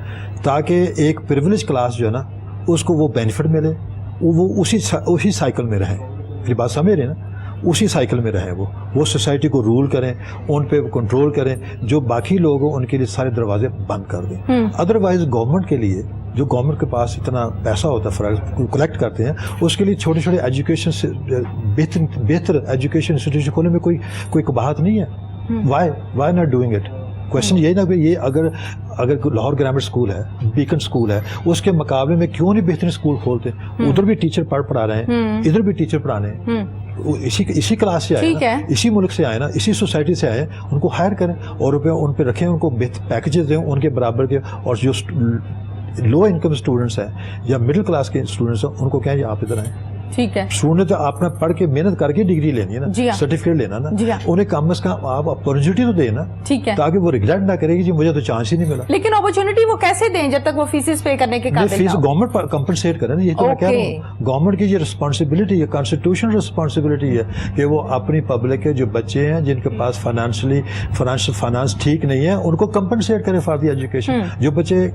تاکہ ایک پریویلیج کلاس جو ہے نا اس کو وہ بینیفٹ ملے, وہ اسی سائیکل میں رہیں. میری بات سمجھ رہے ہیں نا, اسی سائیکل میں رہیں. وہ سوسائٹی کو رول کریں, ان پہ کنٹرول کریں. جو باقی لوگ ہیں ان کے لیے سارے دروازے بند کر دیں. ادروائز گورنمنٹ کے لیے, جو گورنمنٹ کے پاس اتنا پیسہ ہوتا ہے کلیکٹ کرتے ہیں, اس کے لیے چھوٹے چھوٹے ایجوکیشن سے بہتر ایجوکیشن انسٹیٹیوشن کھولنے میں کوئی بات نہیں ہے. Why not doing it. Question یہی نا کہ یہ اگر لاہور گرامر اسکول ہے, بیکن اسکول ہے, اس کے مقابلے میں کیوں نہیں بہترین اسکول کھولتے؟ ادھر بھی ٹیچر پڑھا رہے ہیں, ادھر بھی ٹیچر پڑھا رہے ہیں, اسی کلاس سے آئے نا, اسی ملک سے آئے نا, اسی سوسائٹی سے آئے, ان کو ہائر کریں اور روپے ان پہ رکھیں, ان کو پیکیجز دیں ان کے برابر کے. اور جو لو انکم اسٹوڈنٹس ہیں یا مڈل کلاس کے اسٹوڈنٹس ہیں ان کو کہیں آپ ادھر آئیں. ٹھیک ہے. اسٹوڈنٹ آپ نے پڑھ کے محنت کر کے ڈگری لینی ہے نا, سرٹیفکیٹ لینا نا, انہیں کم از کم آپ اپرچونیٹی تو دیں نا, تاکہ وہ ریگریٹ نہ کرے کہ مجھے تو چانس ہی نہیں ملا. لیکن اپرچونیٹی وہ کیسے دیں جب تک وہ فیسز پے کرنے کے قابل نہ ہو؟ فیس گورنمنٹ کمپنسیٹ کرے نا, یہ تو میں کہہ رہا ہوں. گورنمنٹ کی یہ رسپانسبلٹی ہے, کانسٹیٹیوشنل رسپانسبلٹی ہے کہ وہ اپنی پبلک کے جو بچے ہیں جن کے پاس فائنانس ٹھیک نہیں ہے, ان کو کمپنسیٹ کرے فار دی ایجوکیشن. جو بچے,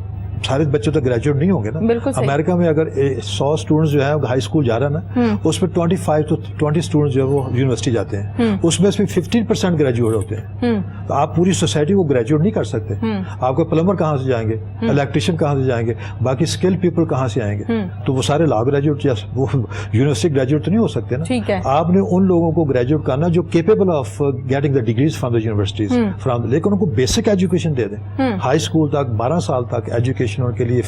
سارے بچے تو گریجویٹ نہیں ہوں گے نا. امریکہ میں اگر 100 اسٹوڈنٹس جو ہے ہائی اسکول جا رہا ہے نا, اس میں 25 to 20 اسٹوڈنٹس جو ہے وہ یونیورسٹی جاتے ہیں, اس میں 15% گریجویٹ ہوتے ہیں. تو آپ پوری سوسائٹی کو گریجویٹ نہیں کر سکتے. آپ کو پلمبر کہاں سے جائیں گے, الیکٹریشین کہاں سے جائیں گے, باقی اسکل پیپل کہاں سے آئیں گے؟ تو وہ سارے لا گریجویٹ یا وہ یونیورسٹی گریجویٹ تو نہیں ہو سکتے نا. آپ نے ان لوگوں کو گریجویٹ کرنا جو capable of getting the degrees from the universities, لیکن ان کو بیسک ایجوکیشن دے دیں. ہائی اسکول تک 12 سال تک ایجوکیشن ان کے لیے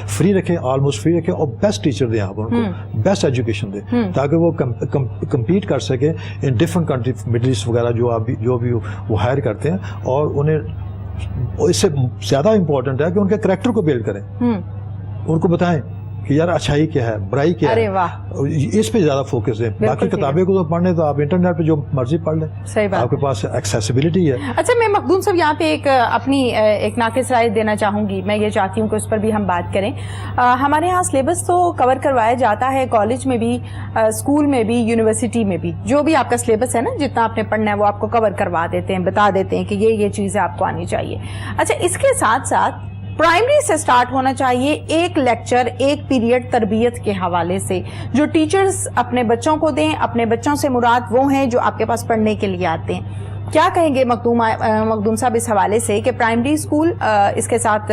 فری رکھیں, آلموسٹ فری رکھیں, اور بیسٹ ٹیچر دیں آپ ان کو, بیسٹ ایجوکیشن دیں, تاکہ وہ کمپیٹ کر سکیں in different country, middle east وغیرہ جو بھی وہ ہائر کرتے ہیں. اور انہیں اس سے زیادہ امپورٹنٹ ہے کہ ان کے کریکٹر کو بلڈ کریں, ان کو بتائیں کہ یار اچھائی کیا ہے, برائی کیا ہے, اس پہ زیادہ فوکس ہے. باقی کتابیں کو تو پڑھنے تو آپ انٹرنیٹ پہ جو مرضی پڑھ لیں, آپ کے پاس ایکسیسیبلٹی ہے. اچھا, میں مخدوم صاحب یہاں پہ اپنی ایک ناقص رائے دینا چاہوں گی. میں یہ چاہتی ہوں کہ اس پر بھی ہم بات کریں. ہمارے یہاں سلیبس تو کور کروایا جاتا ہے, کالج میں بھی, اسکول میں بھی, یونیورسٹی میں بھی. جو بھی آپ کا سلیبس ہے نا, جتنا آپ نے پڑھنا ہے وہ آپ کو کور کروا دیتے ہیں, بتا دیتے ہیں کہ یہ چیزیں آپ کو آنی چاہیے. اچھا, اس کے ساتھ ساتھ پرائمری سے سٹارٹ ہونا چاہیے ایک لیکچر, ایک پیریڈ تربیت کے حوالے سے, جو ٹیچرز اپنے بچوں کو دیں. اپنے بچوں سے مراد وہ ہیں جو آپ کے پاس پڑھنے کے لیے آتے ہیں. کیا کہیں گے مخدوم صاحب اس حوالے سے کہ پرائمری اسکول, اس کے ساتھ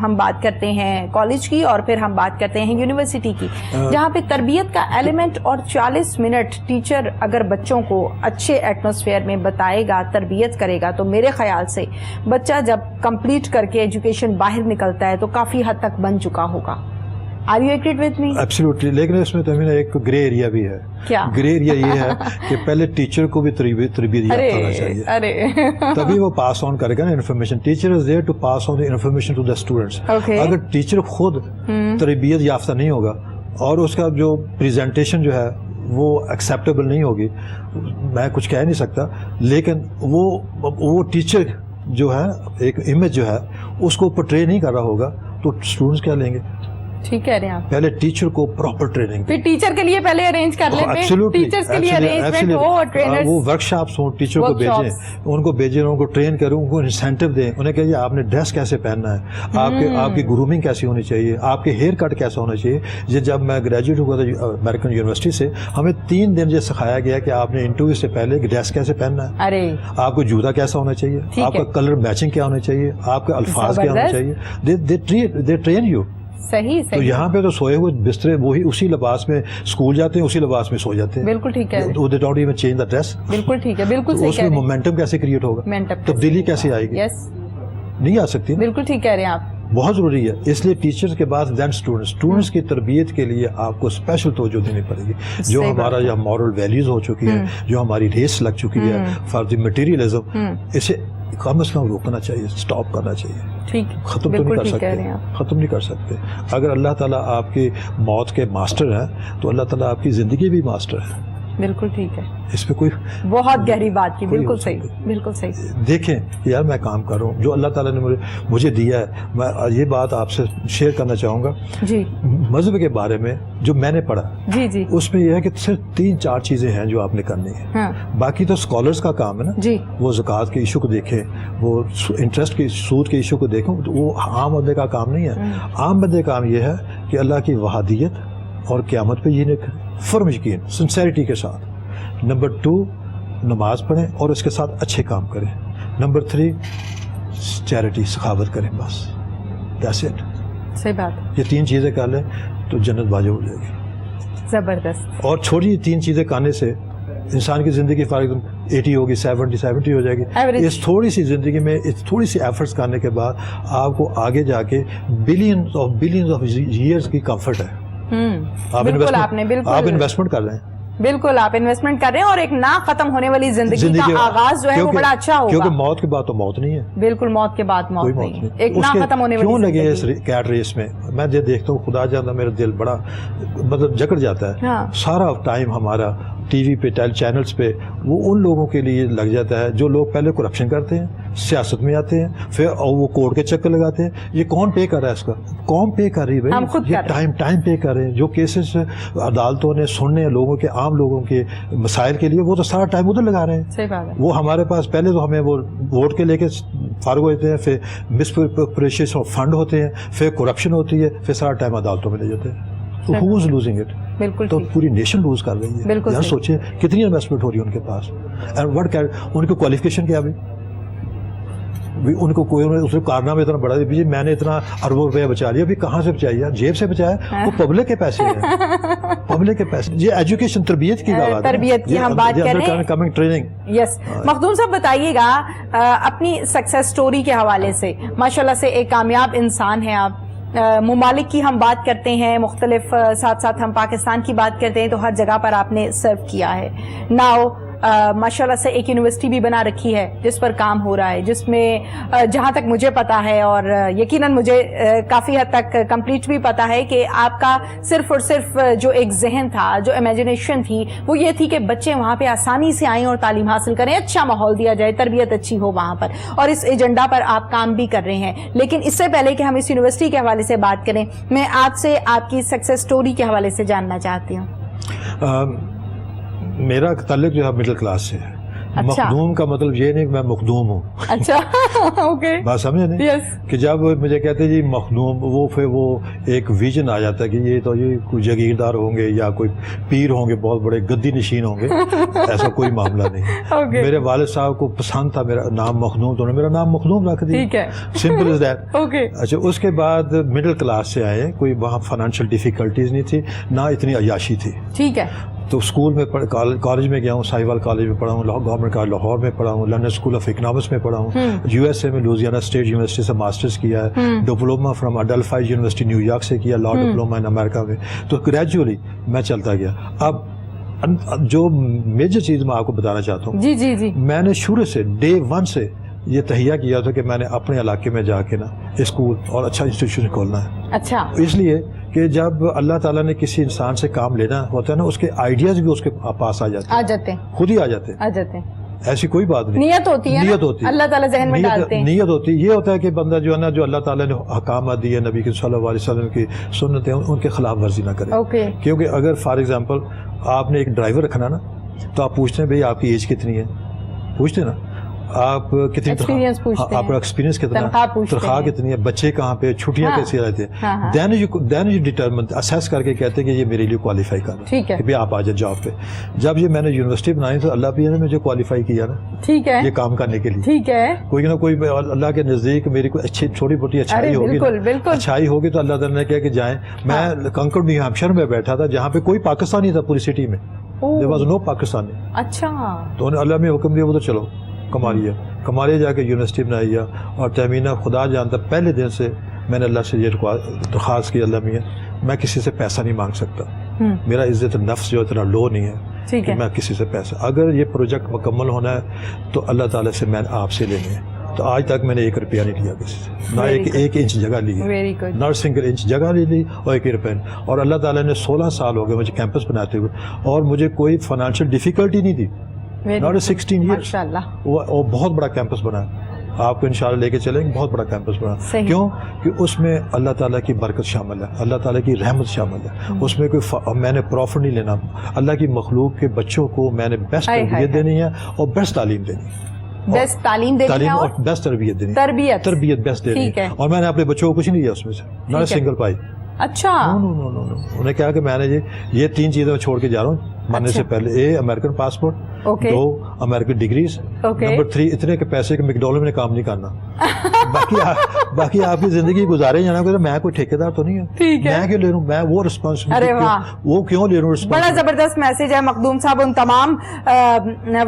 ہم بات کرتے ہیں کالج کی, اور پھر ہم بات کرتے ہیں یونیورسٹی کی, جہاں پہ تربیت کا ایلیمنٹ اور 40 منٹ ٹیچر اگر بچوں کو اچھے ایٹماسفیئر میں بتائے گا, تربیت کرے گا, تو میرے خیال سے بچہ جب کمپلیٹ کر کے ایجوکیشن باہر نکلتا ہے تو کافی حد تک بن چکا ہوگا. Are you agreed with me? Absolutely. لیکن اس میں تو ایک گرے ایریا بھی ہے. کیا گرے ایریا یہ ہے کہ پہلے ٹیچر کو بھی تربیت یافتہ ہونا چاہیے, تبھی وہ پاس آن کرے گا نا information. Teacher is there to pass on the information to the students. اگر ٹیچر خود تربیت یافتہ نہیں ہوگا اور اس کا جو پریزنٹیشن جو ہے وہ ایکسیپٹیبل نہیں ہوگی, میں کچھ کہہ نہیں سکتا, لیکن وہ ٹیچر جو ہے ایک امیج جو ہے اس کو پورٹری نہیں کر رہا ہوگا تو اسٹوڈنٹس کیا لیں گے؟ ٹھیک کہہ رہے ہیں آپ. پہلے ٹیچر کو پراپر ٹریننگ, پھر ٹیچر کے لیے پہلے ارینج کر لیتے ہیں, ٹیچرز کے لیے ارینجمنٹ ہو, اور ٹرینرز, وہ ورک شاپس ہوں, ٹیچر کو بھیجیں, ان کو بھیجیں, ان کو ٹرین کریں, ان کو انسینٹو دیں, انہیں کہیے آپ نے ڈریس کیسے پہننا ہے, آپ کی گرومنگ کیسی ہونی چاہیے, آپ کے ہیئر کٹ کیسا ہونا چاہیے. جب میں گریجویٹ ہوا تھا امریکن یونیورسٹی سے, ہمیں 3 دن یہ سکھایا گیا کہ آپ نے انٹرویو سے پہلے ڈریس کیسے پہننا ہے, آپ کو جوتا کیسا ہونا چاہیے, آپ کا کلر میچنگ کیا ہونا چاہیے, آپ کے الفاظ کیا ہونا چاہیے. دے ٹرین یو. صحیح. تو یہاں پہ تو سوئے ہوئے بسترے وہی اسی لباس میں اسکول جاتے ہیں, اسی لباس میں سو جاتے ہیں. بالکل ٹھیک ہے. They don't even change the dress. بالکل ٹھیک ہے, بالکل صحیح. اس میں مومنٹم کیسے کریٹ ہوگا, تبدیلی کیسے آئے گی؟ نہیں آ سکتی. بالکل ٹھیک کہہ رہے ہیں آپ. بہت ضروری ہے. اس لیے ٹیچرز کے بعد دین اسٹوڈنٹس کی تربیت کے لیے آپ کو اسپیشل توجہ دینی پڑے گی. جو ہمارا یہ مورل ویلیوز ہو چکی ہے, جو ہماری ریس لگ چکی ہے فار دی مٹیریلزم, اسے کم از کم روکنا چاہیے, اسٹاپ کرنا چاہیے. ختم تو نہیں کر سکتے, ختم نہیں کر سکتے. اگر اللہ تعالیٰ آپ کی موت کے ماسٹر ہیں تو اللہ تعالیٰ آپ کی زندگی بھی ماسٹر ہے. بالکل ٹھیک ہے. اس پہ کوئی بہت گہری بات کی. بالکل صحیح, بالکل صحیح. دیکھیں یار میں کام کر رہا ہوں جو اللہ تعالیٰ نے مجھے دیا ہے. میں یہ بات آپ سے شیئر کرنا چاہوں گا جی. مذہب کے بارے میں جو میں نے پڑھا جی جی اس میں یہ ہے کہ صرف 3-4 چیزیں ہیں جو آپ نے کرنی ہے. ہاں. باقی تو اسکالرس کا کام ہے نا جی. وہ زکوٰۃ کے ایشو کو دیکھیں, وہ انٹرسٹ کے سود کے ایشو کو دیکھیں. وہ عام بندے کا کام نہیں ہے. عام بندے کا کام یہ ہے کہ اللہ کی وحدانیت اور قیامت پہ یہ فرم یقین سنسیریٹی کے ساتھ. نمبر 2 نماز پڑھیں اور اس کے ساتھ اچھے کام کریں. نمبر 3 چیریٹی سخاوت کریں. بس دیٹس اٹ. صحیح بات. یہ 3 چیزیں کر لیں تو جنت واجب ہو جائے گی. زبردست. اور چھوٹی 3 چیزیں کرنے سے انسان کی زندگی فارغ 80 ہوگی 70 ہو جائے گی. اس تھوڑی سی زندگی میں اس تھوڑی سی ایفرٹس کرنے کے بعد آپ کو آگے جا کے بلینز آف ایئرس کی کمفرٹ ہے. آپ انویسٹمنٹ کر رہے ہیں. بالکل آپ انویسٹمنٹ کر رہے ہیں اور ایک نہ ختم ہونے والی زندگی کا آغاز جو ہے وہ بڑا اچھا ہوگا. کیونکہ موت کے بعد تو موت نہیں ہے. بالکل موت کے بعد موت نہیں ہے. ایک نہ ختم ہونے والی کیوں لگے اس کیٹ ریس میں. میں جو دیکھتا ہوں خدا جانا میرا دل بڑا مطلب جکڑ جاتا ہے. سارا ٹائم ہمارا ٹی وی پہ چینلز پہ وہ ان لوگوں کے لیے لگ جاتا ہے جو لوگ پہلے کرپشن کرتے ہیں, سیاست میں آتے ہیں, پھر وہ کورٹ کے چکر لگاتے ہیں. یہ کون پے کر رہا ہے اس کا؟ قوم پے کر رہی ہے بھائی. یہ ٹائم پے کر رہے ہیں. جو کیسز عدالتوں نے سننے ہیں لوگوں کے, عام لوگوں کے مسائل کے لیے, وہ تو سارا ٹائم ادھر لگا رہے ہیں. صحیح بات ہے. وہ ہمارے پاس پہلے تو ہمیں وہ ووٹ کے لے کے فارغ ہوتے ہیں, پھر مس پریشیشن آف فنڈ ہوتے ہیں, پھر کرپشن ہوتی ہے, پھر سارا ٹائم عدالتوں میں لے جاتے ہیں. تو ہو از لوزنگ اٹ. بالکل. تو پوری نیشن لوز کر رہی ہے. یار سوچیں کتنی انویسٹمنٹ ہو رہی ہے ان کے پاس. اینڈ وٹ ان کی کوالیفیکیشن کیا بھی ان کو کوئی اس نے کارنامہ اتنا بڑا دیا میں نے اتنا اربوں روپیہ بچا لیا. ابھی کہاں سے بچایا؟ جیب سے بچایا. وہ پبلک کے پیسے ہیں. پبلک کے پیسے. یہ ایجوکیشن تربیت کی بات ہے. تربیت کی ہم بات کر رہے ہیں. Coming training. یس. مخدوم صاحب بتائیے گا اپنی سکسیس سٹوری کے حوالے سے. ماشاءاللہ سے ایک کامیاب انسان ہیں آپ. ممالک کی ہم بات کرتے ہیں مختلف, ساتھ ساتھ ہم پاکستان کی بات کرتے ہیں تو ہر جگہ پر آپ نے سرو کیا ہے. ناؤ ماشاءاللہ سے ایک یونیورسٹی بھی بنا رکھی ہے جس پر کام ہو رہا ہے, جس میں جہاں تک مجھے پتا ہے اور یقیناً مجھے کافی حد تک کمپلیٹ بھی پتا ہے کہ آپ کا صرف اور صرف جو ایک ذہن تھا, جو امیجنیشن تھی, وہ یہ تھی کہ بچے وہاں پہ آسانی سے آئیں اور تعلیم حاصل کریں, اچھا ماحول دیا جائے, تربیت اچھی ہو وہاں پر, اور اس ایجنڈا پر آپ کام بھی کر رہے ہیں. لیکن اس سے پہلے کہ ہم اس یونیورسٹی کے حوالے سے بات کریں, میں آپ سے آپ کی سکسیس سٹوری کے حوالے سے جاننا چاہتی ہوں. میرا تعلق جو ہے مڈل کلاس سے ہے. مخدوم کا مطلب یہ نہیں کہ میں مخدوم ہوں. اچھا اوکے. بات سمجھے نہیں کہ جب مجھے کہتے ہیں جی مخدوم, وہ پھر وہ ایک ویژن آ جاتا ہے کہ یہ تو یہ کوئی جاگیردار ہوں گے یا کوئی پیر ہوں گے, بہت بڑے گدی نشین ہوں گے. ایسا کوئی معاملہ نہیں. میرے والد صاحب کو پسند تھا میرا نام مخدوم, تو انہوں نے میرا نام مخدوم رکھ دیا. Simple is that. اچھا اس کے بعد مڈل کلاس سے آئے, کوئی وہاں فائنینشیل ڈیفیکلٹیز نہیں تھی, نہ اتنی عیاشی تھی. ٹھیک ہے. تو اسکول میں کالج میں گیا ہوں, ساہیوال کالج میں پڑھا ہوں, گورنمنٹ کالج لاہور میں پڑھا ہوں, لندن اسکول آف اکنامکس میں پڑھا ہوں, یو ایس اے میں لوزیانا اسٹیٹ یونیورسٹی سے ماسٹرز کیا ہے, diploma from Adelphi university New York سے کیا, لا ڈپلوما ان امریکہ میں. تو گریجولی میں چلتا گیا. اب جو میجر چیز میں آپ کو بتانا چاہتا ہوں, جی میں نے شروع سے ڈے 1 سے یہ تہیہ کیا تھا کہ میں نے اپنے علاقے میں جا کے نا اسکول اور اچھا انسٹیٹیوشن کھولنا ہے. اچھا. اس لیے کہ جب اللہ تعالیٰ نے کسی انسان سے کام لینا ہوتا ہے نا, اس کے آئیڈیاز بھی اس کے پاس آ جاتے ہیں, خود ہی آ جاتے ہیں. ایسی کوئی بات نہیں. نیت ہوتی ہے, نیت ہوتی ہے, اللہ تعالیٰ ذہن میں ڈالتے ہیں. نیت ہوتی ہے. یہ ہوتا ہے کہ بندہ جو ہے نا, جو اللہ تعالیٰ نے احکامات دیے, نبی کے صلی اللہ علیہ وسلم کی سنتیں, ان کے خلاف ورزی نہ کرے. کیونکہ اگر فار ایگزامپل آپ نے ایک ڈرائیور رکھنا نا, تو آپ پوچھتے ہیں بھائی آپ کی ایج کتنی ہے, پوچھتے ہیں نا, آپ کتنی آپ کا ایکسپیرینس کتنا, تنخواہ کتنی ہے, بچے کہاں پہ, چھٹیاں کیسے رہتے ہیں, دین یو ڈیٹرمن اسیس کر کے کہتے ہیں کہ یہ میرے لیے کوالیفائی کر رہا ہے کہ بھائی آپ آ جائیں جاب پہ. جب یہ میں نے یونیورسٹی بنائی تو اللہ بھی نے مجھے کوالیفائی کیا نا, ٹھیک ہے, یہ کام کرنے کے لیے. ٹھیک ہے. کوئی نہ کوئی اللہ کے نزدیک میری کوئی اچھی چھوٹی موٹی اچھائی ہوگی, اچھائی ہوگی تو اللہ تعالیٰ نے کہا کہ جائیں. میں کنکرڈ نیو ہیمپشائر میں بیٹھا تھا جہاں پہ کوئی پاکستانی تھا پوری سٹی میں, there was no پاکستانی. اچھا. تو اللہ نے حکم دیا وہ تو چلو کما لیا جا کے یونیورسٹی بنائی. اور تہمینہ خدا جانتا, پہلے دن سے میں نے اللہ سے یہ درخواست کی, اللہ میاں میں کسی سے پیسہ نہیں مانگ سکتا, میرا عزت نفس جو اتنا لو نہیں ہے کہ میں کسی سے پیسہ, اگر یہ پروجیکٹ مکمل ہونا ہے تو اللہ تعالیٰ سے میں آپ سے لینے ہیں, تو آج تک میں نے 1 روپیہ نہیں لیا کسی سے, نہ ایک انچ جگہ لی ہے, ویری گڈ. نہ سنگل انچ جگہ لے لی اور 1 روپے. اور اللہ تعالیٰ نے 16 سال ہو گئے مجھے کیمپس بناتے ہوئے, اور مجھے کوئی فائنینشیل ڈیفیکلٹی نہیں دی. Not 16 years. ماشاءاللہ. وہ بہت بڑا کیمپس بنا ہے, آپ کو انشاءاللہ لے کے چلیں گے, بہت بڑا کیمپس بنا. کیوں کہ اس میں اللہ تعالیٰ کی برکت شامل ہے, اللہ تعالیٰ کی رحمت شامل ہے. اس میں کوئی میں نے پروفٹ نہیں لینا, اللہ کی مخلوق کے بچوں کو میں نے بیسٹ تربیت دینی ہے اور بیسٹ تعلیم دینی ہے, بیسٹ تعلیم دینی ہے اور بیسٹ تربیت دینی ہے, تربیت بیسٹ دینی ہے. اور میں نے اپنے بچوں کو کچھ نہیں دیا اس میں سے, نہ سنگل پائی. اچھا. انہیں کہا کہ میں نے یہ 3 چیزیں میں چھوڑ کے جا رہا ہوں مرنے سے پہلے. American passport, 2 American degrees, number 3 اتنے کے پیسے کہ میکڈونلڈ میں کام نہیں کرنا. باقی آپ کی زندگی گزارے جانا. میں کوئی ٹھیکیدار تو نہیں ہوں, میں کیوں لے رہا ہوں, میں وہ رسپانسبلٹی وہ کیوں لے رہا ہوں. بڑا زبردست میسج ہے مخدوم صاحب ان تمام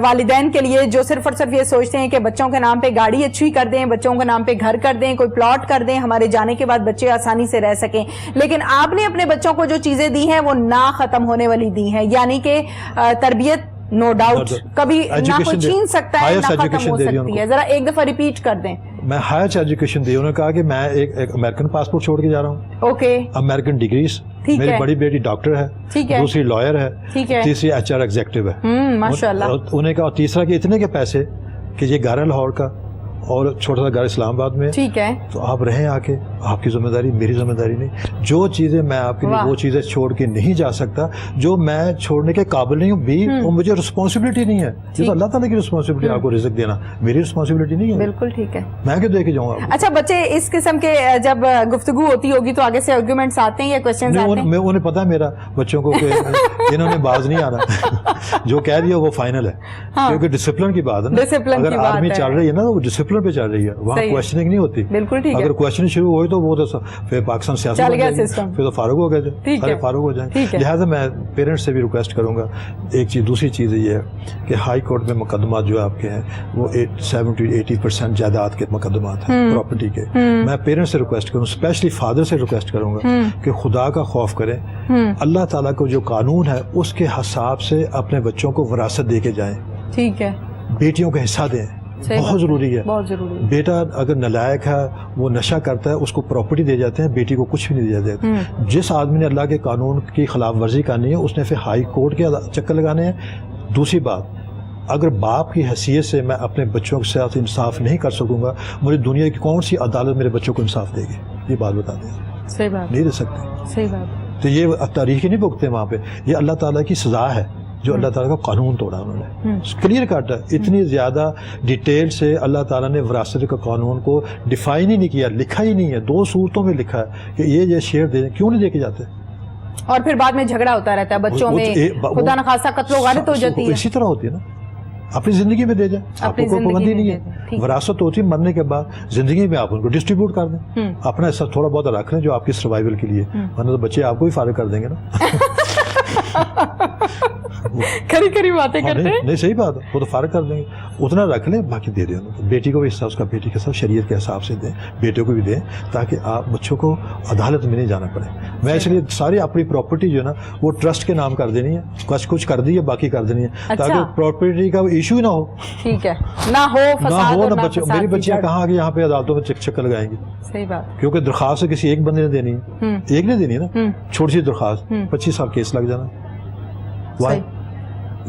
والدین کے لیے جو صرف اور صرف یہ سوچتے ہیں کہ بچوں کے نام پہ گاڑی اچھی کر دیں, بچوں کے نام پہ گھر کر دیں, کوئی پلاٹ کر دیں, ہمارے جانے کے بعد بچے آسانی سے رہ سکیں. لیکن آپ نے اپنے بچوں کو جو چیزیں دی ہیں وہ نہ ختم ہونے والی دی ہیں, یعنی کہ تربیت نو ڈاؤٹ کبھی نہ کوئی چھین سکتا ہے نہ ختم ہو سکتی ہے. ذرا ایک دفعہ ریپیٹ کر دیں. میں ہائر ایجوکیشن دی. انہوں نے کہا کہ میں ایک امریکن پاسپورٹ چھوڑ کے جا رہا ہوں, اوکے, امریکن ڈگریز, میری بڑی بیٹی ڈاکٹر ہے, دوسری لائر ہے, تیسری HR ایگزیکٹو ہے, ماشاءاللہ. انہوں نے کہا تیسرا کہ اتنے کے پیسے کہ یہ گھر ہے لاہور کا اور چھوٹا سا گھر اسلام آباد میں, ٹھیک ہے, تو آپ رہیں آ کے, آپ کی ذمہ داری, میری ذمہ داری نہیں. جو چیزیں میں آپ کے لیے وہ چیزیں چھوڑ کے نہیں جا سکتا جو میں چھوڑنے کے قابل نہیں ہوں بھی, وہ مجھے رسپانسبلٹی نہیں ہے. یہ تو اللہ تعالیٰ کی رسپانسبلٹی آپ کو رزق دینا, میری رسپانسبلٹی نہیں ہے. بالکل ٹھیک ہے. میں کیوں دے کے جاؤں گا. اچھا بچے اس قسم کے جب گفتگو ہوتی ہوگی تو آگے سے آرگیومنٹس آتے ہیں یا کوسچنز آتے ہیں؟ میں انہیں پتا ہے میرا بچوں کو کہ انہوں نے باز نہیں آنا, جو کہہ دیا وہ فائنل ہے, کیونکہ ڈسپلن کی بات ہے نا. اگر آرمی چل رہی ہے نا وہ ڈسپلن پہ چل رہی ہے, وہاں کوشچننگ نہیں ہوتی. بالکل ٹھیک ہے. اگر کوشچننگ شروع ہوئی تو وہ تو پھر پاکستان سیاست بن جائے گی, پھر تو فارغ ہو گئے جو, سارے فارغ ہو جائیں. لہٰذا میں پیرنٹس سے بھی ریکویسٹ کروں گا ایک چیز. دوسری چیز یہ ہے کہ ہائی کورٹ میں مقدمات جو آپ کے ہیں وہ 70-80% جائیداد کے مقدمات ہیں پراپرٹی کے. میں پیرنٹس سے ریکویسٹ کروں, اسپیشلی فادر سے ریکویسٹ کروں گا کہ خدا کا خوف کریں, اللہ تعالیٰ کو جو قانون ہے اس کے حساب سے اپنے بچوں کو وراثت دے کے جائیں. ٹھیک ہے. بیٹیوں کا حصہ دیں, بہت ضروری ہے. بیٹا اگر نالائق ہے, وہ نشہ کرتا ہے, اس کو پراپرٹی دے جاتے ہیں, بیٹی کو کچھ بھی نہیں دیا جاتا. جس آدمی نے اللہ کے قانون کی خلاف ورزی کرنی ہے اس نے پھر ہائی کورٹ کے چکر لگانے ہیں. دوسری بات, اگر باپ کی حیثیت سے میں اپنے بچوں کے ساتھ انصاف نہیں کر سکوں گا, مجھے دنیا کی کون سی عدالت میرے بچوں کو انصاف دے گی؟ یہ بات بتا دیں. صحیح بات, نہیں دے سکتے. صحیح بات. تو یہ تاریخ ہی نہیں بھگتے وہاں پہ, یہ اللہ تعالیٰ کی سزا ہے جو اللہ تعالیٰ کا قانون توڑا انہوں نے. کلیئر کٹ ہے, اتنی زیادہ ڈیٹیل سے اللہ تعالیٰ نے وراثت کا قانون کو ڈیفائن ہی نہیں کیا, لکھا ہی نہیں ہے. 2 صورتوں میں لکھا ہے کہ یہ شیئر دے دیں, کیوں نہیں دے کے جاتے؟ اور پھر بعد میں جھگڑا ہوتا رہتا ہے بچوں میں, خدا نخواستہ قتل و غارت ہو جاتی ہے. اسی طرح ہوتی ہے نا, اپنی زندگی میں دے جائیں, آپ کو کوئی پابندی نہیں ہے. وراثت ہوتی ہے مرنے کے بعد, زندگی میں آپ ان کو ڈسٹریبیوٹ کر دیں, اپنا حصہ تھوڑا بہت رکھ لیں جو آپ کی سروائیول کے لیے, ورنہ تو بچے آپ کو بھی فارغ کر دیں گے نا. کری باتیں کرتے ہیں. نہیں صحیح بات ہے, وہ تو فارغ کر دیں گے. اتنا رکھ لیں, باقی دے دیں. بیٹی کو بھی حصہ اس کا بیٹی کے ساتھ شریعت کے حساب سے دیں, بیٹے کو بھی دیں, تاکہ آپ بچوں کو عدالت میں نہیں جانا پڑے. میں اس لیے ساری اپنی پراپرٹی جو ہے نا وہ ٹرسٹ کے نام کر دینی ہے, کچھ کر دی ہے, باقی کر دینی ہے, تاکہ پراپرٹی کا ایشو ہی نہ ہو. ٹھیک ہے, نہ ہو نہ بچوں. میری بچیاں کہاں آگے یہاں پہ عدالتوں میں چکر لگائیں گی؟ صحیح بات. کیونکہ درخواست کسی ایک بندے نے دینی ہے, ایک نے دینی ہے نا, چھوٹی سی درخواست, 25 سال کیس لگ جانا. وائی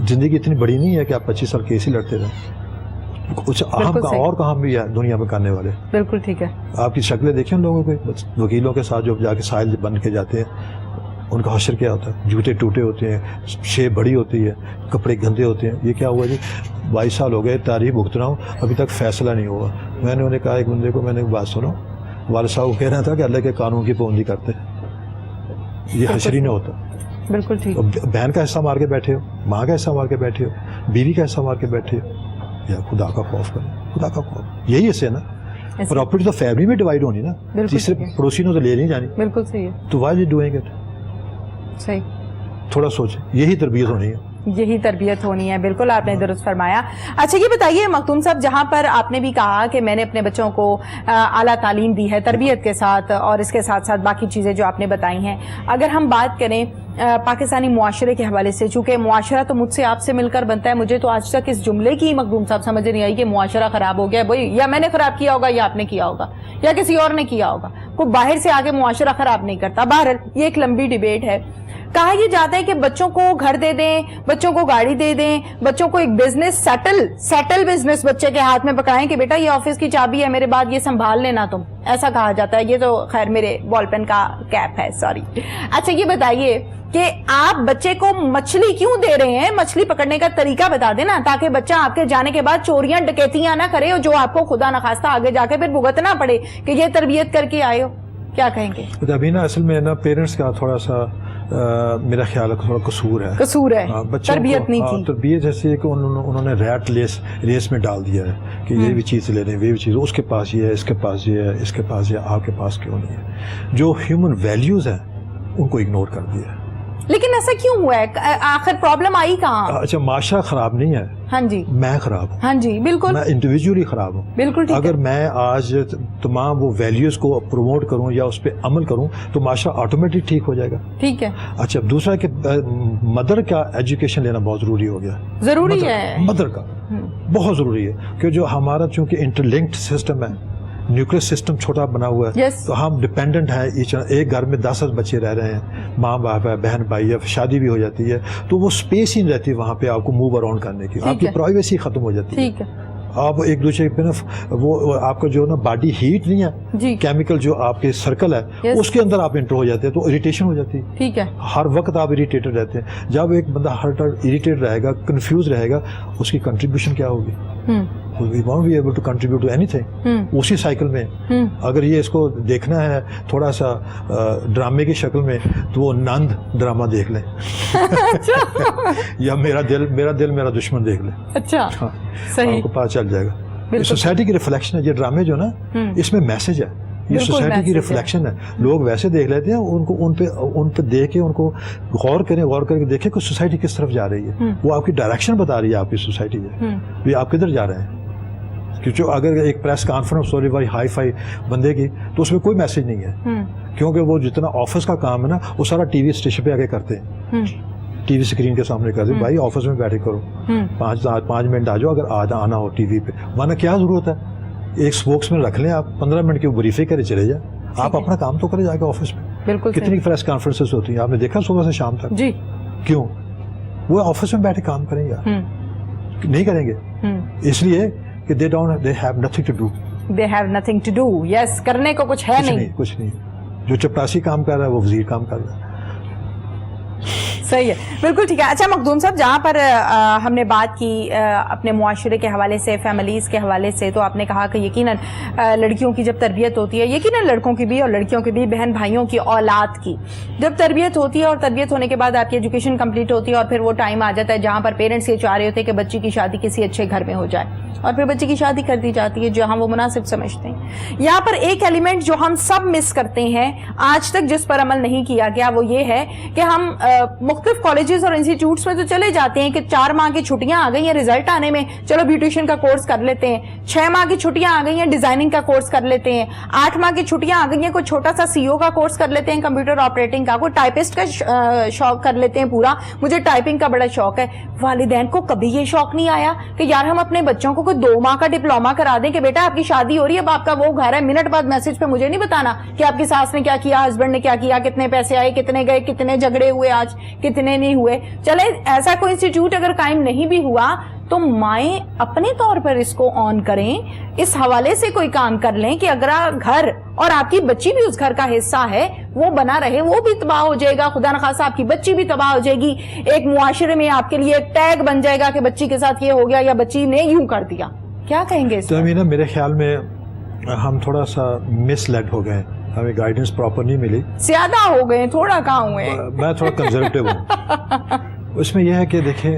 زندگی اتنی بڑی نہیں ہے کہ آپ 25 سال کیس ہی لڑتے رہیں. کچھ اہم اور کام بھی ہے دنیا میں کرنے والے. بالکل ٹھیک ہے. آپ کی شکلیں دیکھیں ان لوگوں کے, وکیلوں کے ساتھ جو جا کے سائل بن کے جاتے ہیں, ان کا حشر کیا ہوتا ہے؟ جوتے ٹوٹے ہوتے ہیں, شیپ بڑی ہوتی ہے, کپڑے گندے ہوتے ہیں. یہ کیا ہوا جی, 22 سال ہو گئے تاریخ بھگت رہا ہوں, ابھی تک فیصلہ نہیں ہوا. میں نے انہیں کہا, ایک بندے کو میں نے ایک بات سنا, والد صاحب کو کہہ رہا تھا کہ اللہ کے قانون کی پابندی کرتے, یہ حشر ہی نہیں ہوتا. بالکل ٹھیک. بہن کا حصہ مار کے بیٹھے ہو, ماں کا حصہ مار کے بیٹھے ہو, بیوی کا حصہ مار کے بیٹھے ہو. یا خدا کا خوف کریں, خدا کا خوف. یہی حصے نا, پراپرٹی تو فیملی میں ڈیوائڈ ہونی نا, تیسرے پڑوسی نے تو لے نہیں جانی. بالکل صحیح ہے. تو وائی یو ڈوئنگ اٹ؟ صحیح. تھوڑا سوچیں, یہی تربیت ہونی ہے. یہی تربیت ہونی ہے. بالکل آپ نے درست فرمایا. اچھا یہ بتائیے مختوم صاحب, جہاں پر آپ نے بھی کہا کہ میں نے اپنے بچوں کو اعلیٰ تعلیم دی ہے تربیت کے ساتھ, اور اس کے ساتھ ساتھ باقی چیزیں جو آپ نے بتائی ہیں, اگر ہم بات کریں پاکستانی معاشرے کے حوالے سے, چونکہ معاشرہ تو مجھ سے آپ سے مل کر بنتا ہے, مجھے تو آج تک اس جملے کی مخدوم صاحب سمجھ نہیں آئی کہ معاشرہ خراب ہو گیا, وہی یا میں نے خراب کیا ہوگا یا آپ نے کیا ہوگا یا کسی اور نے کیا ہوگا, کوئی باہر سے آگے معاشرہ خراب نہیں کرتا. بہرحال یہ ایک لمبی ڈیبیٹ ہے. کہا یہ جاتا ہے کہ بچوں کو گھر دے دیں, بچوں کو گاڑی دے دیں, بچوں کو ایک بزنس سیٹل بزنس بچے کے ہاتھ میں پکڑائیں کہ بیٹا یہ آفس کی چابی ہے, میرے بعد یہ سنبھال لینا تم, ایسا کہا جاتا ہے. یہ تو خیر میرے بال پین کا کیپ ہے, سوری. اچھا یہ بتائیے کہ آپ بچے کو مچھلی کیوں دے رہے ہیں, مچھلی پکڑنے کا طریقہ بتا دیں نا, تاکہ بچہ آپ کے جانے کے بعد چوریاں ڈکیتیاں نہ کرے, اور جو آپ کو خدا نخواستہ آگے جا کے پھر بھگتنا پڑے کہ یہ تربیت کر کے آئے ہو. کیا کہیں گے؟ ابھی نا اصل میں نا پیرنٹس کا تھوڑا سا میرا خیال ہے تھوڑا قصور ہے, تربیت نہیں کی. تربیت جیسے ہے کہ انہوں نے ریٹ ریس میں ڈال دیا ہے کہ یہ بھی چیز لے لیں, یہ بھی چیز, اس کے پاس یہ ہے, اس کے پاس یہ ہے, اس کے پاس یہ, آپ کے پاس کیوں نہیں ہے. جو ہیومن ویلیوز ہیں ان کو اگنور کر دیا ہے. لیکن ایسا کیوں ہوا ہے, آخر پرابلم آئی کہاں؟ اچھا معاشرہ خراب نہیں ہے, ہاں جی میں خراب ہوں, ہاں جی بالکل, میں انڈیویجولی خراب ہوں. بالکل اگر میں آج تمام وہ ویلیوز کو پروموٹ کروں یا اس پہ عمل کروں تو معاشرہ آٹومیٹک ٹھیک ہو جائے گا. ٹھیک ہے. اچھا دوسرا کہ مدر کا ایجوکیشن لینا بہت ضروری ہو گیا, ضروری ہے, مدر کا بہت ضروری ہے, کہ جو ہمارا چونکہ انٹرلنکڈ سسٹم ہے, نیوکلیر سسٹم چھوٹا بنا ہوا ہے, تو ہم ڈپینڈنٹ ہیں, ایک گھر میں 10 بچے رہ رہے ہیں, ماں باپ ہے, بہن بھائی ہے, شادی بھی ہو جاتی ہے, تو وہ اسپیس ہی نہیں رہتی وہاں پہ آپ کو موو اراؤنڈ کرنے کی, آپ کی پرائیویسی ختم ہو جاتی ہے. آپ ایک دوسرے پہ نا وہ آپ کا جو نا باڈی ہیٹ نہیں ہے, کیمیکل جو آپ کے سرکل ہے اس کے اندر آپ انٹر ہو جاتے ہیں, تو اریٹیشن ہو جاتی ہے. ٹھیک ہے, ہر وقت آپ اریٹیٹڈ رہتے ہیں. جب ایک بندہ ہر ٹائم اریٹیٹڈ رہے گا, کنفیوز رہے گا, اس کی کنٹریبیوشن کیا ہوگی؟ We won't be able to contribute to anything. اسی سائیکل میں اگر یہ اس کو دیکھنا ہے تھوڑا سا ڈرامے کی شکل میں, تو وہ نند ڈرامہ دیکھ لیں یا میرا دل میرا دشمن دیکھ لیں. اچھا صحیح, آپ کو پتہ چل جائے گا. یہ سوسائٹی کی ریفلیکشن ہے, یہ ڈرامے جو نا اس میں میسج ہے, یہ سوسائٹی کی ریفلیکشن ہے. لوگ ویسے دیکھ لیتے ہیں, ان پہ دیکھ کے ان کو غور کر کے دیکھیں کہ سوسائٹی کس طرف جا رہی ہے, وہ آپ کی ڈائریکشن بتا رہی ہے آپ کی سوسائٹی میں, بھی آپ کدھر جا رہے ہیں. کیونکہ اگر ایک پریس کانفرنس ہو رہی بھائی ہائی فائی بندے کی, تو اس میں کوئی میسج نہیں ہے, کیونکہ وہ جتنا آفس کا کام ہے نا وہ سارا ٹی وی اسٹیشن پہ آ کے کرتے ہیں, ٹی وی اسکرین کے سامنے کرتے ہیں. بھائی آفس میں بیٹھے کرو, 5 منٹ آ جاؤ اگر آنا ہو ٹی وی پہ, ورنہ کیا ضرورت ہے. ایک اسپوکس مین رکھ لیں آپ, 15 منٹ کی بریفنگ کرے چلے جائیں, آپ اپنا کام تو کریں جا کے آفس میں. کتنی پریس کانفرنسز ہوتی ہیں آپ نے دیکھا صبح سے شام تک, کیوں؟ وہ آفس میں بیٹھے کام کریں یا نہیں کریں گے؟ اس لیے کہ they have nothing to do. They have nothing to do. Yes, کرنے کو کچھ ہے نہیں. کچھ نہیں. جو چپراسی کام کر رہا ہے وہ وزیر کام کر رہا ہے. صحیح ہے, بالکل ٹھیک ہے. اچھا مخدوم صاحب, جہاں پر ہم نے بات کی اپنے معاشرے کے حوالے سے, فیملیز کے حوالے سے, تو آپ نے کہا کہ یقیناً لڑکیوں کی جب تربیت ہوتی ہے, یقیناً لڑکوں کی بھی اور لڑکیوں کی بھی, بہن بھائیوں کی, اولاد کی جب تربیت ہوتی ہے, اور تربیت ہونے کے بعد آپ کی ایجوکیشن کمپلیٹ ہوتی ہے, اور پھر وہ ٹائم آ جاتا ہے جہاں پر پیرنٹس یہ چاہ رہے ہوتے ہیں کہ بچی کی شادی کسی اچھے گھر میں ہو جائے, اور پھر بچی کی شادی کر دی جاتی ہے جہاں وہ مناسب سمجھتے ہیں. یہاں پر ایک ایلیمنٹ جو ہم سب مس کرتے ہیں آج تک, جس پر عمل نہیں کیا گیا, وہ یہ ہے کہ ہم مختلف کالجز اور انسٹیٹیوٹس میں تو چلے جاتے ہیں کہ 4 ماہ کی چھٹیاں آ گئی ہیں رزلٹ آنے میں, چلو بیوٹیشین کا کورس کر لیتے ہیں. 6 ماہ کی چھٹیاں آ گئی ہیں, ڈیزائننگ کا کورس کر لیتے ہیں. 8 ماہ کی چھٹیاں آ گئی ہیں, کوئی چھوٹا سا CO کا کورس کر لیتے ہیں, کمپیوٹر آپریٹنگ کا, کوئی ٹائپسٹ کا شوق کر لیتے ہیں پورا, مجھے ٹائپنگ کا بڑا شوق ہے. والدین کو کبھی یہ شوق نہیں آیا کہ یار ہم اپنے بچوں کو 2 ماہ کا ڈپلوما کرا دیں کہ بیٹا آپ کی شادی ہو رہی ہے, اب آپ کا وہ گھر ہے, منٹ بعد میسج پہ مجھے نہیں بتانا کہ آپ کی ساس نے کیا کیا, ہسبینڈ نے کیا کیا, کتنے پیسے آئے, کتنے گئے, کتنے جھگڑے ہوئے, آج کتنے نہیں ہوئے. چلے ایسا کوئی انسٹیٹیوٹ اگر قائم نہیں بھی ہوا تو مائیں اپنے طور پر اس کو آن کریں, اس حوالے سے کوئی کام کر لیں کہ اگر گھر اور آپ کی بچی بھی اس گھر کا حصہ ہے وہ بنا رہے, وہ بھی تباہ ہو جائے گا, خدا نخواستہ آپ کی بچی بھی تباہ ہو جائے گی. ایک معاشرے میں آپ کے لیے ایک ٹیگ بن جائے گا کہ بچی کے ساتھ یہ ہو گیا یا بچی نے یوں کر دیا. کیا کہیں گے اس تو امینا, میرے خیال میں ہم تھوڑا سا مس لیڈ ہو گئے, ہمیں گائیڈنس پراپر نہیں ملی, زیادہ ہو گئے, تھوڑا کہاں ہوئے. میں تھوڑا کنزرویٹو ہوں. اس میں یہ ہے کہ دیکھیں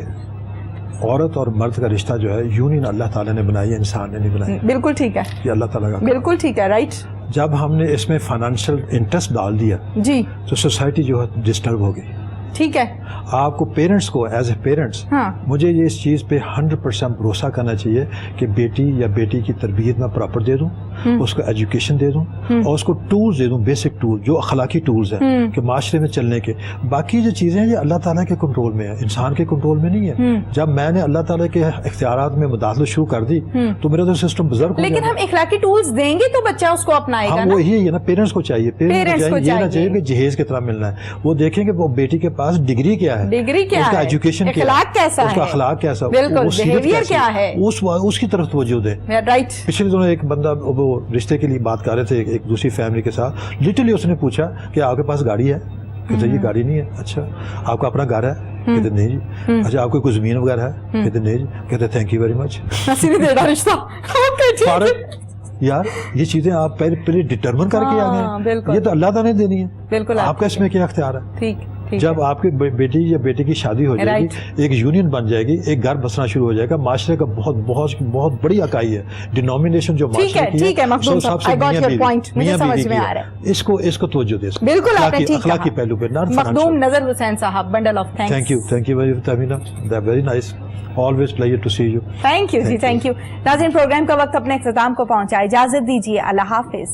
عورت اور مرد کا رشتہ جو ہے یونین اللہ تعالیٰ نے بنائی ہے, انسان نے نہیں بنائی. بالکل ٹھیک ہے, یہ اللہ تعالیٰ کا, بالکل ٹھیک ہے, رائٹ. جب ہم نے اس میں فائنینشیل انٹرسٹ ڈال دیا جی, تو سوسائٹی جو ہے ڈسٹرب ہو گئی. ٹھیک ہے. آپ کو پیرنٹس کو ایز اے پیرنٹس ہاں. مجھے یہ اس چیز پہ 100% بھروسہ کرنا چاہیے کہ بیٹی یا بیٹی کی تربیت میں پراپر دے دوں, اس کو ایجوکیشن دے دوں اور اس کو ٹولز دے دوں, بیسک ٹول جو اخلاقی ٹولز ہیں کہ معاشرے میں چلنے کے. باقی جو چیزیں ہیں یہ اللہ تعالیٰ کے کنٹرول میں ہے, انسان کے کنٹرول میں نہیں ہے. جب میں نے اللہ تعالیٰ کے اختیارات میں مداخلت شروع کر دی تو میرا تو سسٹم بزرگ ہو گیا. لیکن ہم اخلاقی ٹولز دیں گے تو بچہ اس کو اپنائے گا. ہاں وہ یہی ہے نا, پیرنٹس کو چاہیے, پیرنٹس کو یہ نہ چاہیے کہ جہیز کی طرح ملنا ہے. وہ دیکھیں کہ وہ بیٹی کے پاس ڈگری کیا ہے, ڈگری کیا اس کا ہے, ایجوکیشن کیا اخلاق کیسا ہے, اس کا اخلاق کیسا, بالکل, بیہیویئر کیا ہے, اس کی طرف توجہ دیں. رائٹ. پچھلے دنوں ایک بندہ وہ رشتے کے لیے بات کر رہے تھے ایک دوسری فیملی کے ساتھ, لٹرلی اس نے پوچھا کہ آپ کے پاس گاڑی ہے؟ کہتے یہ گاڑی نہیں ہے. اچھا آپ کا اپنا گھر ہے؟ کہتے نہیں جی. اچھا آپ کو کوئی زمین وغیرہ ہے؟ کہتے نہیں جی. کہتے تھینک یو ویری مچ. یار یہ چیزیں آپ پہلے ڈٹرمن کر کے آ گئے, یہ تو اللہ تعالیٰ نے دینی ہے, بالکل آپ کا اس میں کیا اختیار ہے. ٹھیک. جب آپ کی بیٹی یا بیٹے کی شادی ہو جائے گی, ایک یونین بن جائے گی, ایک گھر بسنا شروع ہو جائے گا, معاشرے کا بہت بہت بہت بڑی اکائی ہے ڈینومینیشن جو معاشرے کی ہے, سب سے میاں بیوی کی ہے. اس کو توجہ دے, بالکل اخلاقی پہلو پہ. مخدوم Nazar Hussain Sahib, bundle of thanks. Thank you Tehmina, very nice, always pleasure to see you. Thank you ji, thank you. ناظرین پروگرام کا وقت اپنے اختتام کو پہنچا, اجازت دیجیے, اللہ حافظ.